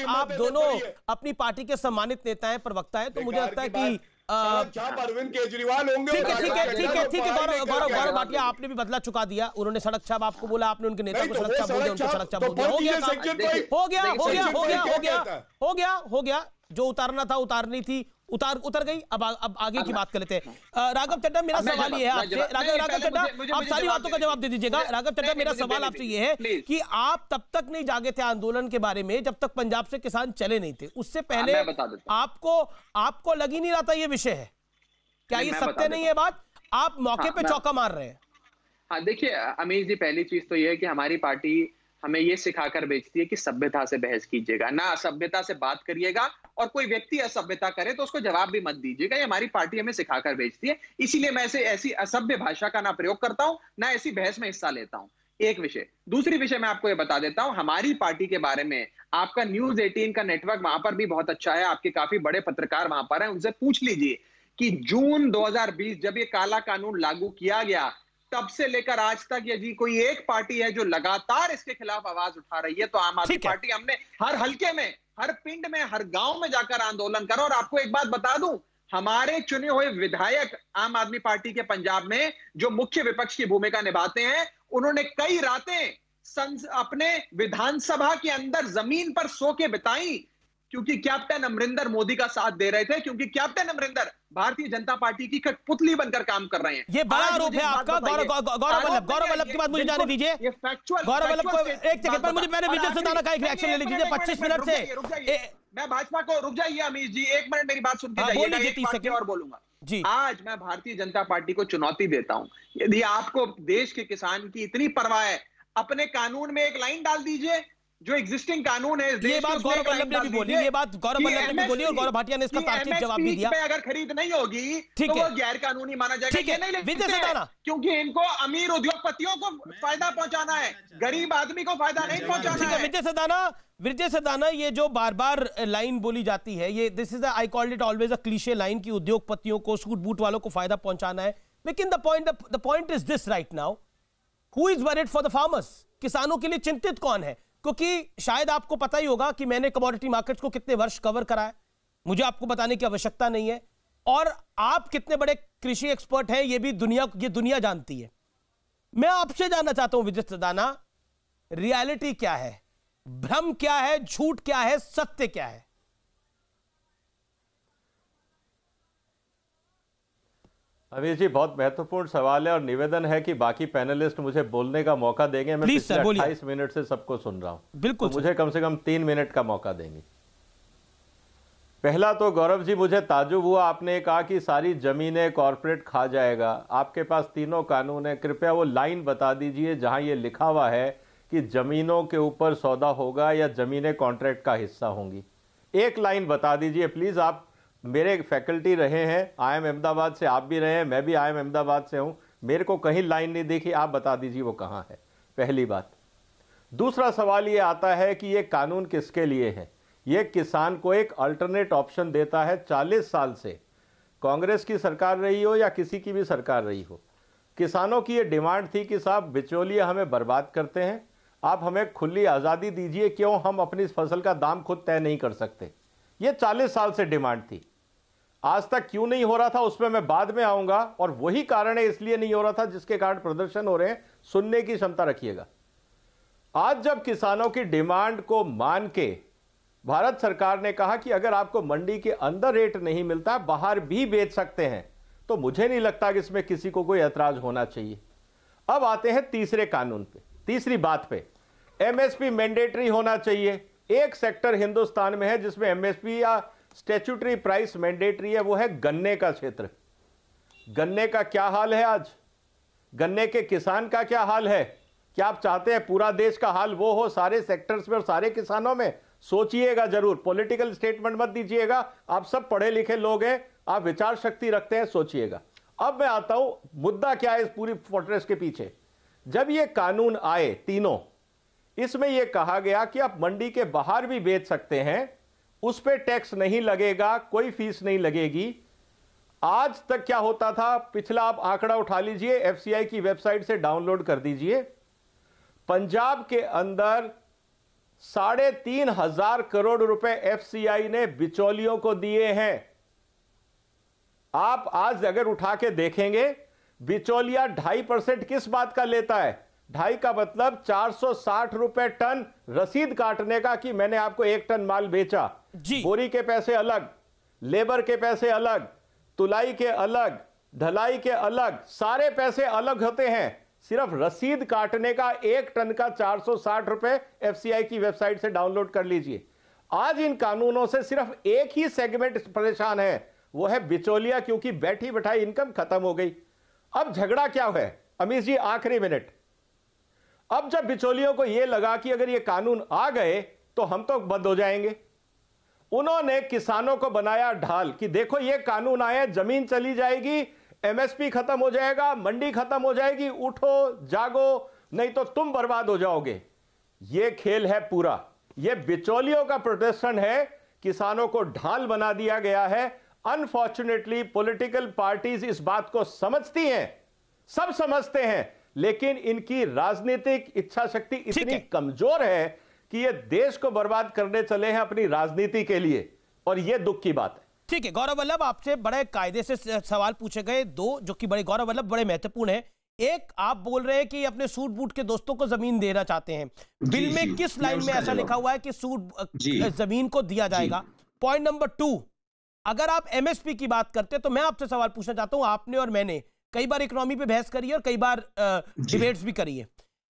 आप दोनों अपनी पार्टी के सम्मानित नेता हैं, प्रवक्ता हैं, तो मुझे लगता है कि अरविंद केजरीवाल होंगे। ठीक है गौरव भाटिया, आपने भी बदला चुका दिया, उन्होंने सड़क छाप आपको बोला, आपने उनके नेता को सड़क छाप बोल दिया, उनको सड़क छाप बोल दिया। हो गया जो उतारना था उतारनी थी, उतर गई। अब आगे की बात कर लेते हैं। राघव चड्ढा, मेरा सवाल ये है आपसे, राघव चड्ढा आप सारी बातों का जवाब दे दीजिएगा। राघव चड्ढा, मेरा सवाल आपसे ये है कि आप तब तक नहीं जागे थे आंदोलन के बारे में जब तक पंजाब से किसान चले नहीं थे, उससे पहले आपको लग ही नहीं रहा था ये विषय है? क्या ये सत्य नहीं है बात? आप मौके पे चौका मार रहे हैं। हाँ देखिए अमीर जी, पहली चीज तो ये है कि हमारी पार्टी हमें ये सिखाकर बेचती है कि सभ्यता से बहस कीजिएगा, ना असभ्यता से बात करिएगा, और कोई व्यक्ति असभ्यता करे तो उसको जवाब भी मत दीजिएगा। ये हमारी पार्टी हमें सिखाकर बेचती है, इसीलिए मैं ऐसी असभ्य भाषा का ना प्रयोग करता हूं, ना ऐसी बहस में हिस्सा लेता हूं। एक विषय। दूसरी विषय मैं आपको ये बता देता हूं, हमारी पार्टी के बारे में आपका न्यूज 18 का नेटवर्क वहां पर भी बहुत अच्छा है, आपके काफी बड़े पत्रकार वहां पर हैं, उनसे पूछ लीजिए कि जून 2020 जब ये काला कानून लागू किया गया, तब से लेकर आज तक ये जी कोई एक पार्टी है जो लगातार इसके खिलाफ आवाज उठा रही है, तो आम आदमी पार्टी। हमने हर हलके में, हर पिंड में, हर गांव में जाकर आंदोलन करा। और आपको एक बात बता दूं, हमारे चुने हुए विधायक आम आदमी पार्टी के पंजाब में जो मुख्य विपक्ष की भूमिका निभाते हैं, उन्होंने कई रातें अपने विधानसभा के अंदर जमीन पर सो के बिताई, क्योंकि कैप्टन अमरिंदर मोदी का साथ दे रहे थे, क्योंकि कैप्टन अमरिंदर भारतीय जनता पार्टी की कठपुतली बनकर काम कर रहे हैं। ये बड़ा आरोप है आपका। गौरव वल्लभ की बात मुझे जाने दीजिए। गौरव वल्लभ को एक सेकंड पर मैंने विजय सुदाना का एक रिएक्शन ले लीजिए 25 मिनट से। मैं भाजपा को, रुक जाइए अमीर जी, एक मिनट मेरी बात सुन के जाइए, 30 सेकंड और बोलूंगा जी। आज मैं भारतीय जनता पार्टी को चुनौती देता हूं, यदि आपको देश के किसान की इतनी परवाह है, अपने कानून में एक लाइन डाल दीजिए जो एग्जिस्टिंग कानून है इस देश ये बात गौरव वल्लभ ने भी बोली, ये बात गौरव वल्लभ ने भी बोली और गौरव भाटिया ने इसका तार्किक जवाब भी दिया। अगर खरीद नहीं होगी तो वो गैर कानूनी माना जाएगा। ठीक है विजय सदाना, क्योंकि इनको अमीर उद्योगपतियों को फायदा पहुंचाना है, गरीब आदमी को फायदा नहीं पहुंचाना है। विजय सदाना, ये जो बार बार लाइन बोली जाती है, ये this is I called it always a cliché line कि उद्योगपतियों को, सूट बूट वालों को फायदा पहुंचाना है, लेकिन the point is this right now, who is worried for the farmers? किसानों के लिए चिंतित कौन है? क्योंकि शायद आपको पता ही होगा कि मैंने कमोडिटी मार्केट्स को कितने वर्ष कवर करा है, मुझे आपको बताने की आवश्यकता नहीं है, और आप कितने बड़े कृषि एक्सपर्ट हैं ये दुनिया जानती है। मैं आपसे जानना चाहता हूं विजय सदाना, रियलिटी क्या है, भ्रम क्या है, झूठ क्या है, सत्य क्या है? अमीर जी, बहुत महत्वपूर्ण सवाल है और निवेदन है कि बाकी पैनलिस्ट मुझे बोलने का मौका देंगे। मैं पिछले 28 मिनट से सबको सुन रहा हूं, बिल्कुल, तो मुझे कम से कम 3 मिनट का मौका देंगे। पहला तो गौरव जी, मुझे ताज्जुब हुआ, आपने कहा कि सारी जमीनें कॉर्पोरेट खा जाएगा। आपके पास तीनों कानून है, कृपया वो लाइन बता दीजिए जहां ये लिखा हुआ है कि जमीनों के ऊपर सौदा होगा या जमीनें कॉन्ट्रैक्ट का हिस्सा होंगी। एक लाइन बता दीजिए प्लीज। आप मेरे फैकल्टी रहे हैं, IIM अहमदाबाद से आप भी रहे हैं, मैं भी IIM अहमदाबाद से हूं, मेरे को कहीं लाइन नहीं देखी, आप बता दीजिए वो कहां है, पहली बात। दूसरा सवाल ये आता है कि ये कानून किसके लिए है? ये किसान को एक अल्टरनेट ऑप्शन देता है। 40 साल से कांग्रेस की सरकार रही हो या किसी की भी सरकार रही हो, किसानों की ये डिमांड थी कि साहब बिचौलिया हमें बर्बाद करते हैं, आप हमें खुली आज़ादी दीजिए, क्यों हम अपनी फसल का दाम खुद तय नहीं कर सकते? ये 40 साल से डिमांड थी। आज तक क्यों नहीं हो रहा था उसमें मैं बाद में आऊंगा, और वही कारण है इसलिए नहीं हो रहा था जिसके कारण प्रदर्शन हो रहे हैं। सुनने की क्षमता रखिएगा। आज जब किसानों की डिमांड को मान के भारत सरकार ने कहा कि अगर आपको मंडी के अंदर रेट नहीं मिलता, बाहर भी बेच सकते हैं, तो मुझे नहीं लगता कि इसमें किसी को कोई ऐतराज होना चाहिए। अब आते हैं तीसरे कानून पे, तीसरी बात पे। MSP मैंडेटरी होना चाहिए। एक सेक्टर हिंदुस्तान में है जिसमें MSP या स्टैट्यूटरी प्राइस मैंडेटरी है, वो है गन्ने का क्षेत्र। गन्ने का क्या हाल है आज? गन्ने के किसान का क्या हाल है? क्या आप चाहते हैं पूरा देश का हाल वो हो सारे सेक्टर्स में और सारे किसानों में? सोचिएगा जरूर, पॉलिटिकल स्टेटमेंट मत दीजिएगा। आप सब पढ़े लिखे लोग हैं, आप विचार शक्ति रखते हैं, सोचिएगा। अब मैं आता हूं, मुद्दा क्या है इस पूरी फोर्ट्रेस के पीछे। जब ये कानून आए तीनों, इसमें यह कहा गया कि आप मंडी के बाहर भी बेच सकते हैं, उस पर टैक्स नहीं लगेगा, कोई फीस नहीं लगेगी। आज तक क्या होता था, पिछला आप आंकड़ा उठा लीजिए, FCI की वेबसाइट से डाउनलोड कर दीजिए। पंजाब के अंदर 3,500 करोड़ रुपए FCI ने बिचौलियों को दिए हैं। आप आज अगर उठा के देखेंगे, बिचौलिया 2.5% किस बात का लेता है? 2.5 का मतलब 460 रुपए टन रसीद काटने का कि मैंने आपको 1 टन माल बेचा। बोरी के पैसे अलग, लेबर के पैसे अलग, तुलाई के अलग, ढलाई के अलग, सारे पैसे अलग होते हैं। सिर्फ रसीद काटने का 1 टन का 460 रुपए FCI की वेबसाइट से डाउनलोड कर लीजिए। आज इन कानूनों से सिर्फ एक ही सेगमेंट परेशान है, वो है बिचौलिया, क्योंकि बैठी बैठाई इनकम खत्म हो गई। अब झगड़ा क्या है अमीर जी, आखिरी मिनट। अब जब बिचौलियों को यह लगा कि अगर ये कानून आ गए तो हम तो बंद हो जाएंगे, उन्होंने किसानों को बनाया ढाल कि देखो ये कानून आए, जमीन चली जाएगी, MSP खत्म हो जाएगा, मंडी खत्म हो जाएगी, उठो जागो, नहीं तो तुम बर्बाद हो जाओगे। ये खेल है पूरा, ये बिचौलियों का प्रदर्शन है, किसानों को ढाल बना दिया गया है। अनफॉर्चुनेटली पॉलिटिकल पार्टीज इस बात को समझती हैं, सब समझते हैं, लेकिन इनकी राजनीतिक इच्छा शक्ति इतनी कमजोर है कि ये देश को बर्बाद करने चले हैं अपनी राजनीति के लिए, और ये दुख की बात है। ठीक है गौरव वल्लभ, आपसे बड़े कायदे से सवाल पूछे गए दो, जो कि बड़े गौरव वल्लभ बड़े महत्वपूर्ण है। एक, आप बोल रहे हैं कि अपने सूट बूट के दोस्तों को जमीन देना चाहते हैं, बिल में किस लाइन में ऐसा लिखा हुआ है कि सूट जमीन को दिया जाएगा? पॉइंट नंबर 2, अगर आप MSP की बात करते हैं तो मैं आपसे सवाल पूछना चाहता हूं, आपने और मैंने कई बार इकोनॉमी पे बहस करी है और कई बार डिबेट्स भी करी है,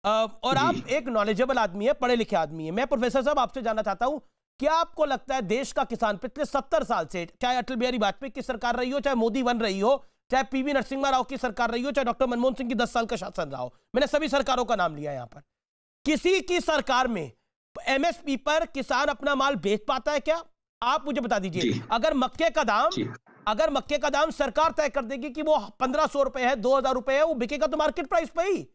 और आप एक नॉलेजेबल आदमी है, पढ़े लिखे आदमी है। मैं प्रोफेसर साहब आपसे जानना चाहता हूं, क्या आपको लगता है देश का किसान पिछले 70 साल से, चाहे अटल बिहारी वाजपेयी की सरकार रही हो, चाहे मोदी बन रही हो, चाहे PV नरसिम्हा राव की सरकार रही हो, चाहे डॉक्टर मनमोहन सिंह की 10 साल का शासन रहा हो, मैंने सभी सरकारों का नाम लिया यहां पर, किसी की सरकार में एमएसपी पर किसान अपना माल बेच पाता है क्या? आप मुझे बता दीजिए। अगर मक्के का दाम सरकार तय कर देगी कि वो 1500 रुपए है, 2000 रुपए है, वो बिकेगा तो मार्केट प्राइस पे ही।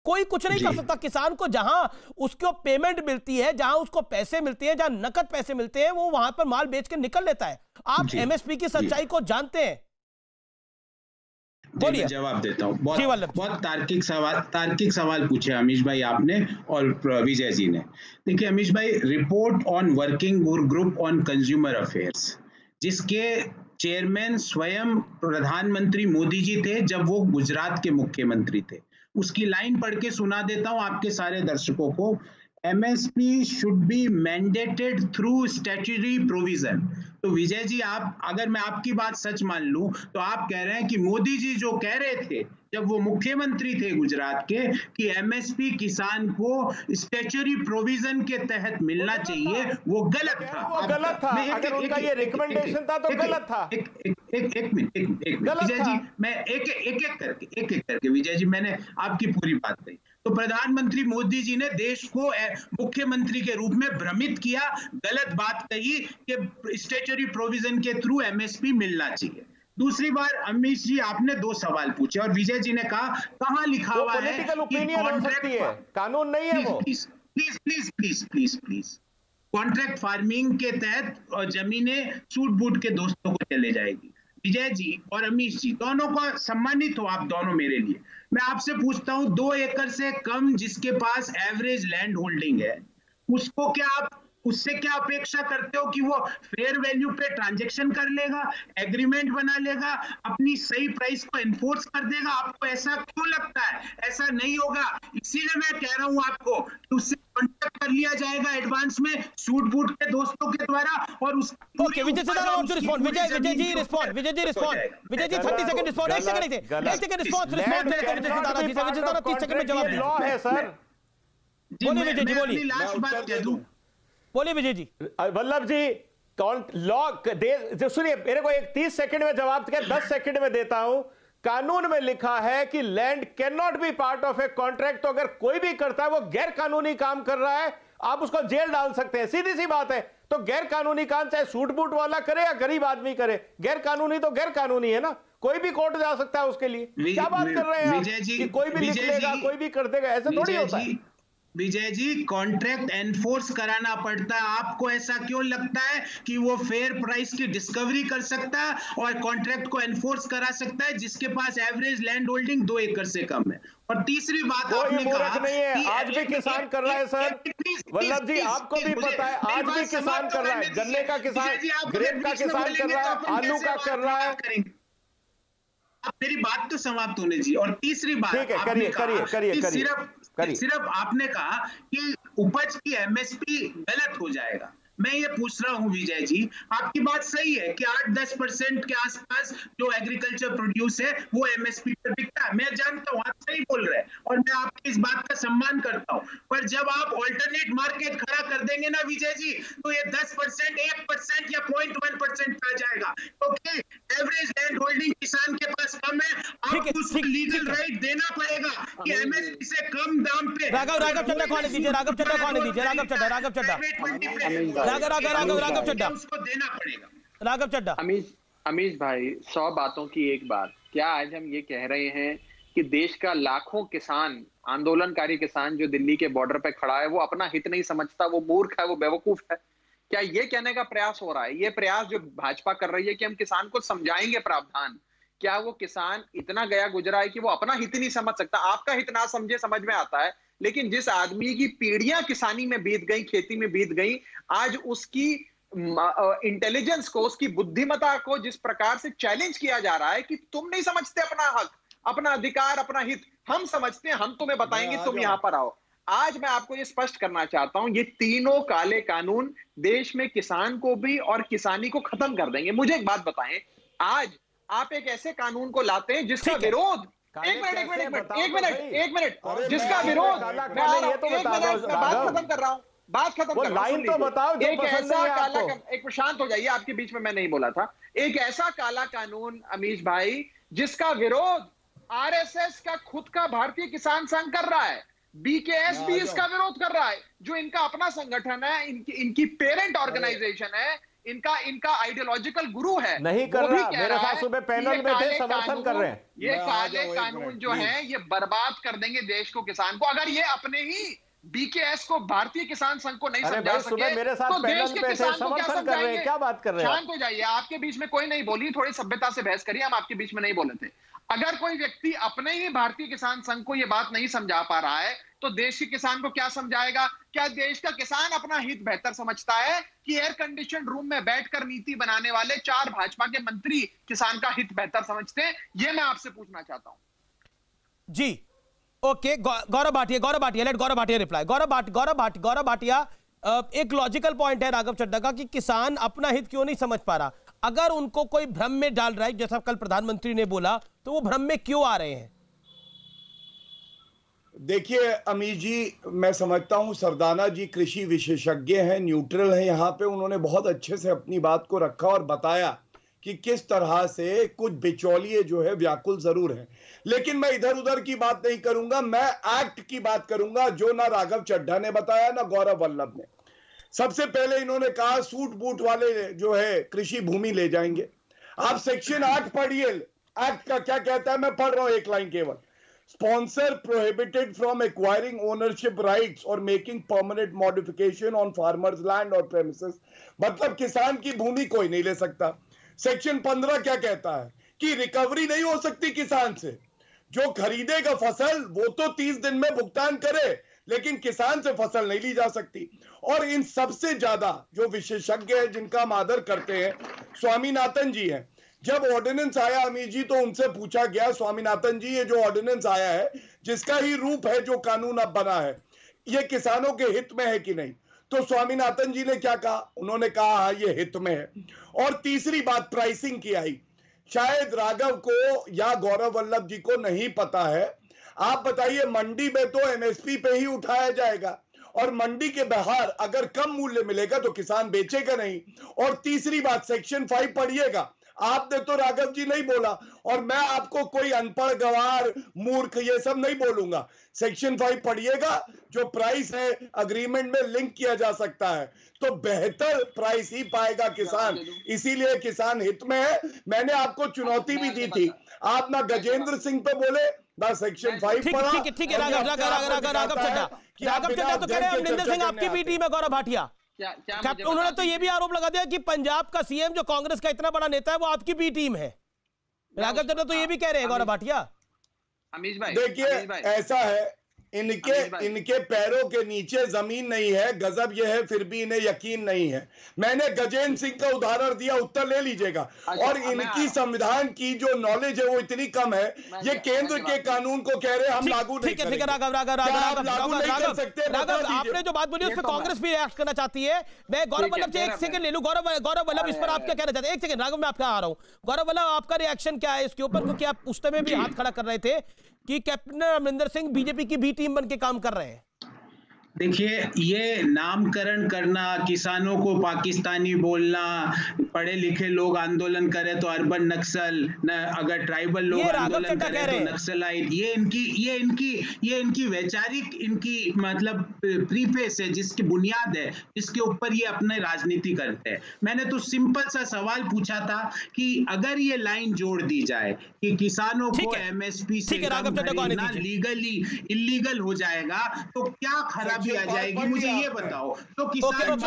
कोई कुछ नहीं कर सकता। किसान को जहां उसको पेमेंट मिलती है, जहां उसको पैसे मिलते हैं, जहां नकद पैसे मिलते हैं, वो वहां पर माल बेच के निकल लेता है। आप एमएसपी की सच्चाई को जानते हैं। मैं जवाब देता हूँ। बहुत तार्किक सवाल पूछे अमीश भाई आपने और विजय जी ने। देखिए अमीश भाई, report on working group on consumer affairs, जिसके चेयरमैन स्वयं प्रधानमंत्री मोदी जी थे जब वो गुजरात के मुख्यमंत्री थे, उसकी लाइन पढ़ के सुना देता हूं आपके सारे दर्शकों को। MSP should be mandated through statutory provision। तो विजय जी, आप अगर मैं आपकी बात सच मान लूं तो आप कह रहे हैं कि मोदी जी जो कह रहे थे जब वो मुख्यमंत्री थे गुजरात के कि MSP किसान को स्टैट्यूटरी प्रोविजन के तहत मिलना चाहिए, वो गलत था। वो गलत था। अगर उनका ये रिकमेंडेशन था तो गलत था। एक मिनट विजय जी, मैं एक करके विजय जी, मैंने आपकी पूरी बात कही। तो प्रधानमंत्री मोदी जी ने देश को मुख्यमंत्री के रूप में भ्रमित किया, गलत बात कही कि स्टैट्यूटरी प्रोविजन के थ्रू MSP मिलना चाहिए। दूसरी बार अमीश जी आपने 2 सवाल पूछे और विजय जी ने कहा कहां लिखा हुआ है पॉलिटिकल ओपिनियन हो सकती है, कानून नहीं है वो। प्लीज कॉन्ट्रैक्ट फार्मिंग के तहत जमीनें सूट बूट के दोस्तों को चले जाएगी। विजय जी और अमीश जी दोनों को सम्मानित हो आप दोनों मेरे लिए। मैं आपसे पूछता हूं, 2 एकड़ से कम जिसके पास एवरेज लैंड होल्डिंग है, उसको क्या आप उससे क्या अपेक्षा करते हो कि वो फेयर वैल्यू पे ट्रांजैक्शन कर लेगा, एग्रीमेंट बना लेगा, अपनी सही प्राइस को एनफोर्स कर देगा? आपको ऐसा क्यों लगता है? ऐसा नहीं होगा। इसीलिए मैं कह रहा हूं आपको कि उससे कॉन्ट्रैक्ट कर लिया जाएगा एडवांस में सूट बूट के दोस्तों के द्वारा और उस Vijay ji respond. Vijay ji 30 second respond. एक सेकंड रिस्पॉन्ड 30 सेकंड में जवाब लॉ है सर। बोलिए विजय जी, बोलिए। लास्ट बात कह दूं, बोलिए विजय जी। वल्लभ जी, लॉ सुनिए, मेरे को 30 सेकंड में जवाब 10 सेकंड में देता हूं। कानून में लिखा है कि land can not be part of a contract. तो अगर कोई भी करता है वो गैर कानूनी काम कर रहा है, आप उसको जेल डाल सकते हैं, सीधी सी बात है। तो गैर कानूनी काम चाहे सूट बूट वाला करे या गरीब आदमी करे, गैर कानूनी तो गैर कानूनी है ना। कोई भी कोर्ट जा सकता है उसके लिए। क्या बात कर रहे हैं आप कि कोई भी लिख लेगा, कोई भी कर देगा? ऐसे थोड़ी होता है विजय जी। कॉन्ट्रैक्ट एनफोर्स कराना पड़ता है। आपको ऐसा क्यों लगता है कि वो फेयर प्राइस की डिस्कवरी कर सकता है और कॉन्ट्रैक्ट को एनफोर्स करा सकता है जिसके पास एवरेज लैंड होल्डिंग 2 एकड़ से कम है? और तीसरी बात आपने कहा नहीं है, आज भी किसान कर रहा है सर। वल्लभ जी, आपको भी पता है आज भी किसान कर रहा है। गन्ने का किसान, ग्रेप का किसान कर रहा है, आलू का कर रहा है। आप मेरी बात तो समाप्त होने जी। और तीसरी बात, सिर्फ आपने कहा कि उपज की MSP गलत हो जाएगा। मैं ये पूछ रहा हूं विजय जी, आपकी बात सही है कि 8-10% के आसपास जो एग्रीकल्चर प्रोड्यूस है वो MSP पर बिकता है। मैं जानता हूं आप सही बोल रहे हैं और मैं आपकी इस बात का सम्मान करता हूं। पर जब आप ऑल्टरनेट मार्केट खड़ा कर देंगे ना विजय जी, तो ये 10%, 1% या 0.1% आ जाएगा, क्योंकि एवरेज लैंड होल्डिंग किसान के पास कम है। आपको उसको लीगल राइट देना पड़ेगा कि MSP से कम दाम पे। राघव चड्डा को आने दीजिए। राघव चड्डा उसको देना पड़ेगा। राघव चड्डा। अमीश भाई, 100 बातों की एक बात। क्या आज हम ये कह रहे हैं कि देश का लाखों किसान, आंदोलनकारी किसान जो दिल्ली के बॉर्डर पे खड़ा है, वो अपना हित नहीं समझता, वो मूर्ख है, वो बेवकूफ है? क्या ये कहने का प्रयास हो रहा है? ये प्रयास जो भाजपा कर रही है कि हम किसान को समझाएंगे प्रावधान, क्या वो किसान इतना गया गुजरा है कि वो अपना हित नहीं समझ सकता? आपका हित ना समझे, समझ में आता है, लेकिन जिस आदमी की पीढ़ियां किसानी में बीत गई, खेती में बीत गई, आज उसकी इंटेलिजेंस को, उसकी बुद्धिमत्ता को जिस प्रकार से चैलेंज किया जा रहा है कि तुम नहीं समझते अपना हक, अपना अधिकार, अपना हित, हम समझते हैं, हम तुम्हें बताएंगे, तुम यहां पर आओ। आज मैं आपको ये स्पष्ट करना चाहता हूं, ये तीनों काले कानून देश में किसान को भी और किसानी को खत्म कर देंगे। मुझे एक बात बताएं, आज आप एक ऐसे कानून को लाते हैं जिसका विरोध, एक मिनट, जिसका विरोध, बात खत्म कर रहा हूं, लाइन तो बताओ। एक ऐसा काला, एक शांत हो जाइए, आपके बीच में मैं नहीं बोला था। एक ऐसा काला कानून अमीश भाई जिसका विरोध RSS का खुद का भारतीय किसान संघ कर रहा है, बीकेएस भी इसका विरोध कर रहा है, जो इनका अपना संगठन है, इनकी पेरेंट ऑर्गेनाइजेशन है, इनका आइडियोलॉजिकल गुरु है, नहीं कर रहा। मेरे साथ सुबह पैनल में थे, समर्थन कर रहे हैं। ये काले कानून जो है ये बर्बाद कर देंगे देश को, किसान को। अगर ये अपने ही बीकेएस को, भारतीय किसान संघ को नहीं समझा सके मेरे साथ तो देश के किसान को क्या समर्थन कर रहे हैं। क्या बात कर रहे हैं? शांत हो जाइए, आपके बीच में कोई नहीं बोली, थोड़ी सभ्यता से बहस करिए, हम आपके बीच में नहीं बोले थे। अगर कोई व्यक्ति अपने ही भारतीय किसान संघ को ये बात नहीं समझा पा रहा है तो देश के किसान को क्या समझाएगा? क्या देश का किसान अपना हित बेहतर समझता है कि एयर कंडीशन रूम में बैठकर नीति बनाने वाले 4 भाजपा के मंत्री किसान का हित बेहतर समझते हैं? ये मैं आपसे पूछना चाहता हूं। जी okay, Gaurav Bhatia, late Gaurav Bhatia reply. Gaurav Bhatia, एक लॉजिकल पॉइंट है राघव चड्ढा का कि किसान अपना हित क्यों नहीं समझ पा रहा। अगर उनको कोई भ्रम में डाल रहा है, जैसा कल प्रधानमंत्री ने बोला, तो वो भ्रम में क्यों आ रहे हैं? देखिए अमीर जी, मैं समझता हूं सरदाना जी कृषि विशेषज्ञ हैं, न्यूट्रल हैं यहाँ पे। उन्होंने बहुत अच्छे से अपनी बात को रखा और बताया कि किस तरह से कुछ बिचौलिए जो है व्याकुल जरूर हैं। लेकिन मैं इधर उधर की बात नहीं करूंगा, मैं एक्ट की बात करूंगा, जो ना राघव चड्ढा ने बताया ना गौरव वल्लभ ने। सबसे पहले इन्होंने कहा सूट बूट वाले जो है कृषि भूमि ले जाएंगे। आप सेक्शन 8 पढ़िए, एक्ट का क्या कहता है, मैं पढ़ रहा हूं एक लाइन केवल। Sponsor prohibited from acquiring ownership rights और making permanent modification on farmers land और प्रेमिसेस। मतलब किसान की भूमि कोई नहीं ले सकता। सेक्शन 15 क्या कहता है कि रिकवरी नहीं हो सकती किसान से। जो खरीदेगा फसल वो तो 30 दिन में भुगतान करे, लेकिन किसान से फसल नहीं ली जा सकती। और इन सबसे ज्यादा जो विशेषज्ञ हैं जिनका हम आदर करते हैं, स्वामीनाथन जी हैं। जब ऑर्डिनेंस आया अमीर जी, तो उनसे पूछा गया, स्वामीनाथन जी ये जो ऑर्डिनेंस आया है, जिसका ही रूप है जो कानून अब बना है, ये किसानों के हित में है कि नहीं? तो स्वामीनाथन जी ने क्या कहा? उन्होंने कहा हाँ ये हित में है। और तीसरी बात प्राइसिंग की आई। शायद राघव को या गौरव वल्लभ जी को नहीं पता है। आप बताइए, मंडी में तो एमएसपी पे ही उठाया जाएगा और मंडी के बाहर अगर कम मूल्य मिलेगा तो किसान बेचेगा नहीं। और तीसरी बात, सेक्शन 5 पढ़िएगा। आपने तो राघव जी नहीं बोला और मैं आपको कोई अनपढ़ गवार मूर्ख ये सब नहीं बोलूंगा। सेक्शन 5 पढ़िएगा, जो प्राइस है अग्रीमेंट में लिंक किया जा सकता है, तो बेहतर प्राइस ही पाएगा किसान। इसीलिए किसान हित में है। मैंने आपको चुनौती भी दी थी, आप ना गजेंद्र सिंह पे बोले ना सेक्शन 5 पढ़ा। ठीक है राघव चड्ढा तो कह रहे हैं अमरिंदर सिंह आपकी भी टीम है। गौरव भाटिया, उन्होंने तो ये भी आरोप लगा दिया कि पंजाब का सीएम जो कांग्रेस का इतना बड़ा नेता है वो आपकी बी टीम है। राघव चड्ढा तो ये भी कह रहे हैं। गौरव भाटिया, अमीश भाई देखिए ऐसा है, इनके पैरों के नीचे जमीन नहीं है। गजब यह है फिर भी इन्हें यकीन नहीं है। मैंने गजेंद्र सिंह का उदाहरण दिया, उत्तर ले लीजिएगा। और इनकी संविधान की जो नॉलेज है वो इतनी कम है, ये केंद्र के कानून को कह रहे हैं हम लागू नहीं करेंगे। राघव आपने जो बात बोली उस पर कांग्रेस भी रिएक्ट करना चाहती है। मैं गौरव वल्लभ से एक सेकंड ले लूं। गौरव वल्लभ इस पर आप क्या कहना चाहते हैं? एक सेकंड राघव, मैं आपका आ रहा हूं। गौरव वल्लभ, आपका रिएक्शन क्या है इसके ऊपर? क्योंकि आप उस समय भी हाथ खड़ा कर रहे थे कि कैप्टन अमरिंदर सिंह बीजेपी की बी टीम बन के काम कर रहे हैं। देखिए, ये नामकरण करना, किसानों को पाकिस्तानी बोलना, पढ़े लिखे लोग आंदोलन करें तो अर्बन नक्सल, अगर ट्राइबल लोग आंदोलन करें तो नक्सलाइट, ये इनकी वैचारिक, इनकी मतलब प्रीफेस है, जिसकी बुनियाद है, जिसके ऊपर ये अपने राजनीति करते हैं। मैंने तो सिंपल सा सवाल पूछा था कि अगर ये लाइन जोड़ दी जाए कि किसानों को एमएसपी से कम खरीदना लीगली इलीगल हो जाएगा, तो क्या खराबी आ जाएगी? मुझे ये बताओ। तो किसान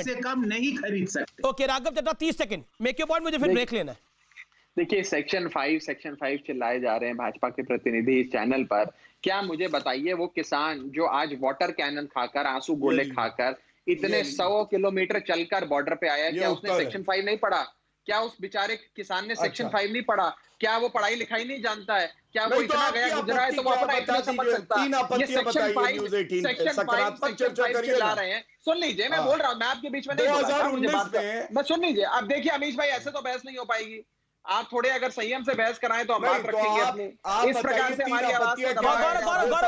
से कम नहीं खरीद सकते। Okay Raghav Chadha, 30 second, make your point, मुझे फिर ब्रेक लेना है। देखिए, सेक्शन 5 चिल्लाए जा रहे हैं भाजपा के प्रतिनिधि इस चैनल पर। क्या मुझे बताइए, वो किसान जो आज वाटर कैनन खाकर, आंसू गोले खाकर इतने 100 किलोमीटर चलकर बॉर्डर पे आया, क्या उसने सेक्शन 5 नहीं पढ़ा? क्या उस बेचारे किसान ने सेक्शन 5 नहीं पढ़ा? क्या वो पढ़ाई लिखाई नहीं जानता है? क्या वो इतना गया गुजरा है तो वो अपना इतना समझ सकता है? ये सेक्शन 5 ला रहे हैं। सुन लीजिए, मैं बोल रहा हूँ, मैं आपके बीच में नहीं बोल रहा, मुझे बात मैं सुन लीजिए। अब देखिए अमीश भाई, ऐसे तो बहस नहीं हो पाएगी। आप थोड़े अगर संयम से बहस कराएं तो हम बात रखेंगे अपनी। इस प्रकार से हमारी आवाज को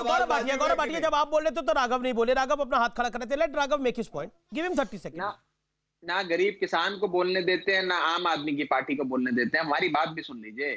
गौरव भाटिया, जब आप बोल रहे थे तो राघव नहीं बोले। राघव अपना हाथ खड़ा कर रहे थे। Let Raghav make his point, give him 30 second. ना गरीब किसान को बोलने देते हैं, ना आम आदमी की पार्टी को बोलने देते हैं। हमारी बात भी सुन लीजिए।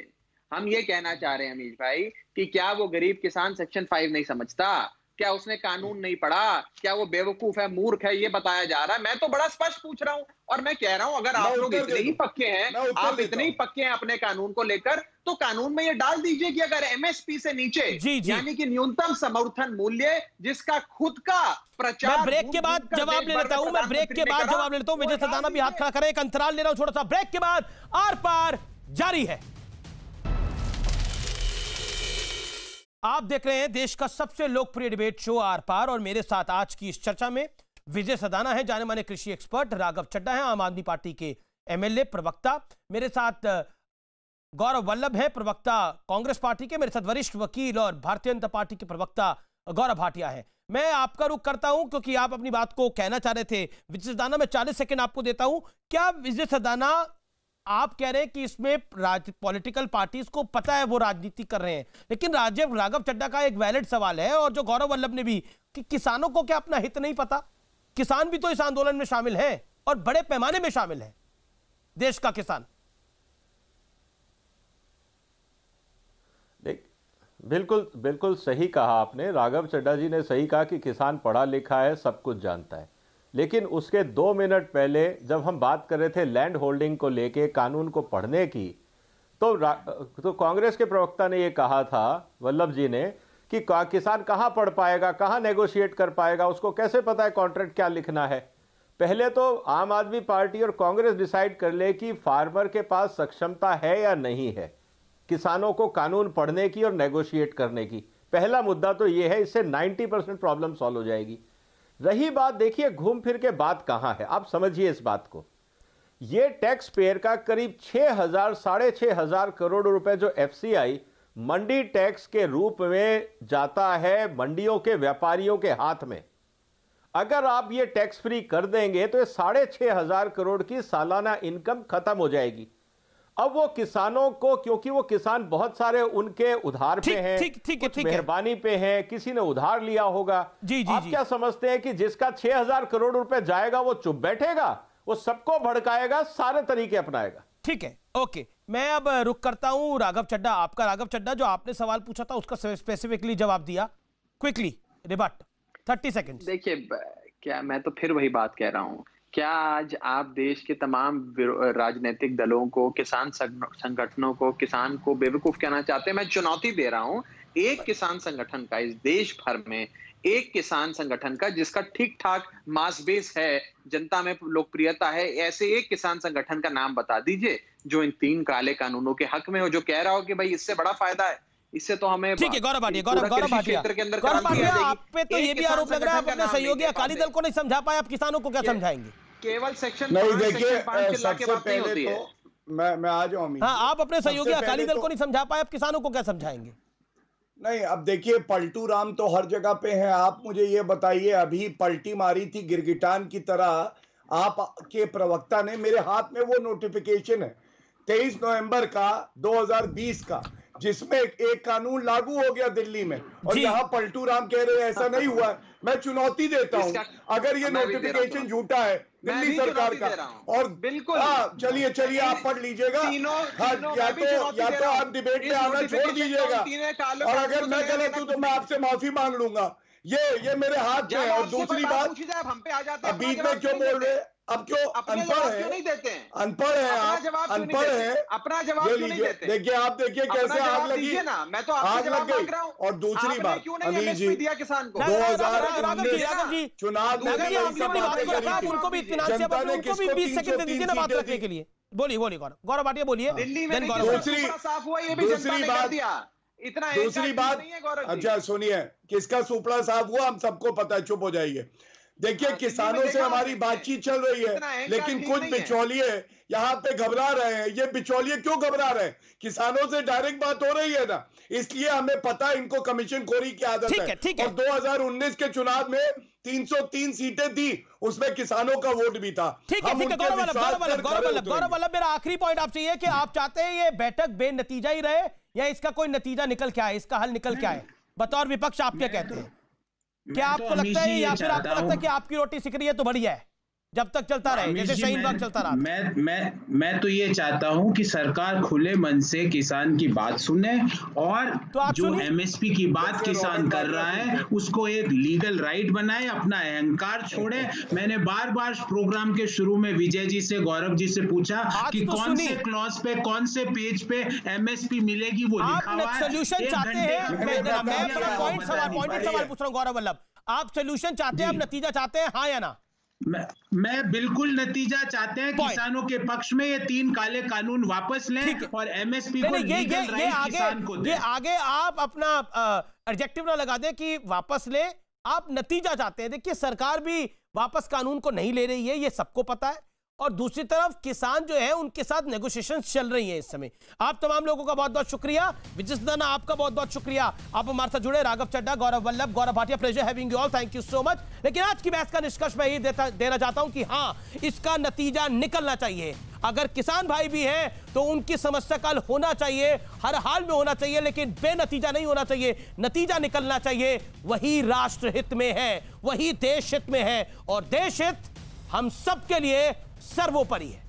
हम ये कहना चाह रहे हैं अमीश भाई कि क्या वो गरीब किसान सेक्शन 5 नहीं समझता? क्या उसने कानून नहीं पढ़ा? क्या वो बेवकूफ है, मूर्ख है? ये बताया जा रहा है। मैं तो बड़ा स्पष्ट पूछ रहा हूं और मैं कह रहा हूं अगर आप लोग इतने ही पक्के हैं, आप इतने ही पक्के हैं अपने कानून को लेकर, तो कानून में ये डाल दीजिए कि अगर एमएसपी से नीचे यानी कि न्यूनतम समर्थन मूल्य जिसका खुद का प्रचार, मैं ब्रेक के बाद जवाब ले लेता हूं, मैं ब्रेक के बाद जवाब ले लेता हूं। विजय सदाना भी हाथ खड़ा करें, एक अंतराल ले रहा हूं छोटा सा, ब्रेक के बाद आर पार जारी है। आप देख रहे हैं देश का सबसे लोकप्रिय डिबेट शो आर पार और मेरे साथ आज की इस चर्चा में विजय सदाना है, जाने माने कृषि एक्सपर्ट, राघव चड्ढा है आम आदमी पार्टी के एमएलए प्रवक्ता, मेरे साथ गौरव वल्लभ है प्रवक्ता कांग्रेस पार्टी के, मेरे साथ वरिष्ठ वकील और भारतीय जनता पार्टी के प्रवक्ता गौरव भाटिया है। मैं आपका रुख करता हूं क्योंकि आप अपनी बात को कहना चाह रहे थे विजय सदाना, मैं 40 सेकंड आपको देता हूं। क्या विजय सदाना आप कह रहे हैं कि इसमें पॉलिटिकल पार्टीज को पता है वो राजनीति कर रहे हैं, लेकिन राघव चड्ढा का एक वैलिड सवाल है और जो गौरव वल्लभ ने भी कि किसानों को क्या अपना हित नहीं पता? किसान भी तो इस आंदोलन में शामिल है और बड़े पैमाने में शामिल है देश का किसान। बिल्कुल बिल्कुल सही कहा आपने, राघव चड्ढा जी ने सही कहा कि किसान पढ़ा लिखा है, सब कुछ जानता है, लेकिन उसके 2 मिनट पहले जब हम बात कर रहे थे लैंड होल्डिंग को लेके, कानून को पढ़ने की, तो कांग्रेस के प्रवक्ता ने ये कहा था वल्लभ जी ने कि किसान कहाँ पढ़ पाएगा, कहाँ नेगोशिएट कर पाएगा, उसको कैसे पता है कॉन्ट्रैक्ट क्या लिखना है। पहले तो आम आदमी पार्टी और कांग्रेस डिसाइड कर ले कि फार्मर के पास सक्षमता है या नहीं है किसानों को कानून पढ़ने की और नेगोशिएट करने की। पहला मुद्दा तो ये है, इससे 90% प्रॉब्लम सॉल्व हो जाएगी। रही बात, देखिए घूम फिर के बात कहां है, आप समझिए इस बात को। ये टैक्स पेयर का करीब 6,000-6,500 करोड़ रुपए जो एफसीआई मंडी टैक्स के रूप में जाता है मंडियों के व्यापारियों के हाथ में, अगर आप ये टैक्स फ्री कर देंगे तो ये 6,500 करोड़ की सालाना इनकम खत्म हो जाएगी। अब वो किसानों को, क्योंकि वो किसान बहुत सारे उनके उधार पे हैं, कुछ मेहरबानी पे हैं, किसी ने उधार लिया होगा, आप क्या समझते हैं कि जिसका 6,000 करोड़ रुपए जाएगा वो चुप बैठेगा? वो सबको भड़काएगा, सारे तरीके अपनाएगा। ठीक है, ओके, मैं अब रुक करता हूं राघव चड्ढा, आपका राघव चड्ढा जो आपने सवाल पूछा था उसका स्पेसिफिकली जवाब दिया, क्विकली रिबट 30 सेकंड। देखिए क्या मैं तो फिर वही बात कह रहा हूं, क्या आज आप देश के तमाम राजनीतिक दलों को, किसान संगठनों को, किसान को बेवकूफ कहना चाहते हैं? मैं चुनौती दे रहा हूं एक किसान संगठन का, इस देश भर में एक किसान संगठन का जिसका ठीक ठाक मास बेस है, जनता में लोकप्रियता है, ऐसे एक किसान संगठन का नाम बता दीजिए जो इन 3 काले कानूनों के हक में हो, जो कह रहा हो कि भाई इससे बड़ा फायदा है, इससे तो हमें। ठीक है गौरव भाटिया, आप पे तो ये भी आरोप लग रहा है आप अपने सहयोगी अकाली दल को नहीं समझा पाए, आप किसानों को क्या समझाएंगे? केवल सेक्शन नहीं, देखिए सबसे पहले तो मैं आ जाऊं। हाँ, आप अपने सहयोगी अकाली दल को नहीं समझा पाए, आप किसानों को क्या समझाएंगे? नहीं, अब देखिए पलटू राम तो हर जगह पे है। आप मुझे ये बताइए, अभी पलटी मारी थी गिरगिटान की तरह आपके प्रवक्ता ने, मेरे हाथ में वो नोटिफिकेशन है 23 नवंबर का 2020 का, जिसमें एक कानून लागू हो गया दिल्ली में, और यहाँ पलटू राम कह रहे हैं ऐसा नहीं हुआ। मैं चुनौती देता हूँ, अगर ये नोटिफिकेशन झूठा है दिल्ली सरकार का, और बिल्कुल चलिए आप पढ़ लीजिएगा, या तो आप डिबेट में आना छोड़ दीजिएगा, और अगर मैं गलत हूँ तो मैं आपसे माफी मांग लूंगा। ये मेरे हाथ में है। और दूसरी बात, बीच में क्यों बोल रहे हैं? अब क्यों अनपढ़ है? नहीं देते हैं, अनपढ़ है आप, अनपढ़ है, अपना जवाब क्यों नहीं देते? देखिए आप देखिए कैसे आग लगी ना, मैं तो आग लग गई। और दूसरी बात, अनिल जी दिया किसान को 2019 चुनाव में उनको भी जनता ने उनको भी 20 सेकंड दीजिए ना बात रखने के लिए। बोलिए गौरव भाटिया बोलिए। दिल्ली में दूसरी बात, इतना दूसरी बात, अच्छा सुनिए, किसका सुपड़ा साफ हुआ हम सबको पता है, चुप हो जाइए। देखिए किसानों से हमारी बातचीत चल रही है, लेकिन कुछ बिचौलिए यहाँ पे घबरा रहे हैं। ये बिचौलिए क्यों घबरा रहे हैं? किसानों से डायरेक्ट बात हो रही है ना, इसलिए हमें पता है इनको कमीशन खोरी की आदत है। और 2019 के चुनाव में 303 सीटें थी, उसमें किसानों का वोट भी था। ठीक है गौरव वल्लभ, मेरा आखिरी पॉइंट आपसे ये कि आप चाहते हैं ये बैठक बेनतीजा ही रहे या इसका कोई नतीजा निकल के आए, इसका हल निकल के आए? बतौर विपक्ष आप क्या कहते हैं? क्या आपको लगता है या फिर आपको लगता है कि आपकी रोटी सिक रही है तो बढ़िया है? जब तक चलता रहे, जैसे शाहीन बाग चलता रहा। मैं तो ये चाहता हूं कि सरकार खुले मन से किसान की बात सुने और तो जो एमएसपी की बात किसान कर रहा है उसको एक लीगल राइट बनाए, अपना अहंकार छोड़े। मैंने बार बार प्रोग्राम के शुरू में विजय जी से, गौरव जी से पूछा कि कौन से क्लॉज पे, कौन से पेज पे एमएसपी मिलेगी, वो लिखा हुआ है। सोल्यूशन चाहते हैं, मैं बड़ा पॉइंट सवाल पूछ रहा हूं गौरव वल्लभ, आप सोल्यूशन चाहते हैं, आप नतीजा चाहते हैं, हाँ या ना? मैं बिल्कुल नतीजा चाहते हैं। किसानों के पक्ष में ये 3 काले कानून वापस लें और एमएसपी को लीगल राइट किसान को दें। ये आगे आप अपना एडजेक्टिव ना लगा दें कि वापस ले, आप नतीजा चाहते हैं। देखिए सरकार भी वापस कानून को नहीं ले रही है, ये सबको पता है, और दूसरी तरफ किसान जो है उनके साथ नेगोशिएशन चल रही है इस समय। आप तमाम लोगों का बहुत बहुत शुक्रिया। विजय सदाना आपका बहुत बहुत शुक्रिया, आप हमारे साथ जुड़े। Raghav Chadha, Gaurav Vallabh, Gaurav Bhatia, pleasure having you all, thank you so much. लेकिन आज की बहस का निष्कर्ष मैं यही देना चाहता हूं कि हाँ, इसका नतीजा निकलना चाहिए। अगर किसान भाई भी हैं तो उनकी समस्या का हल होना चाहिए, हर हाल में होना चाहिए, लेकिन बेनतीजा नहीं होना चाहिए। नतीजा निकलना चाहिए, वही राष्ट्र हित में है, वही देश हित में है, और देश हित हम सबके लिए सर्वोपरि है।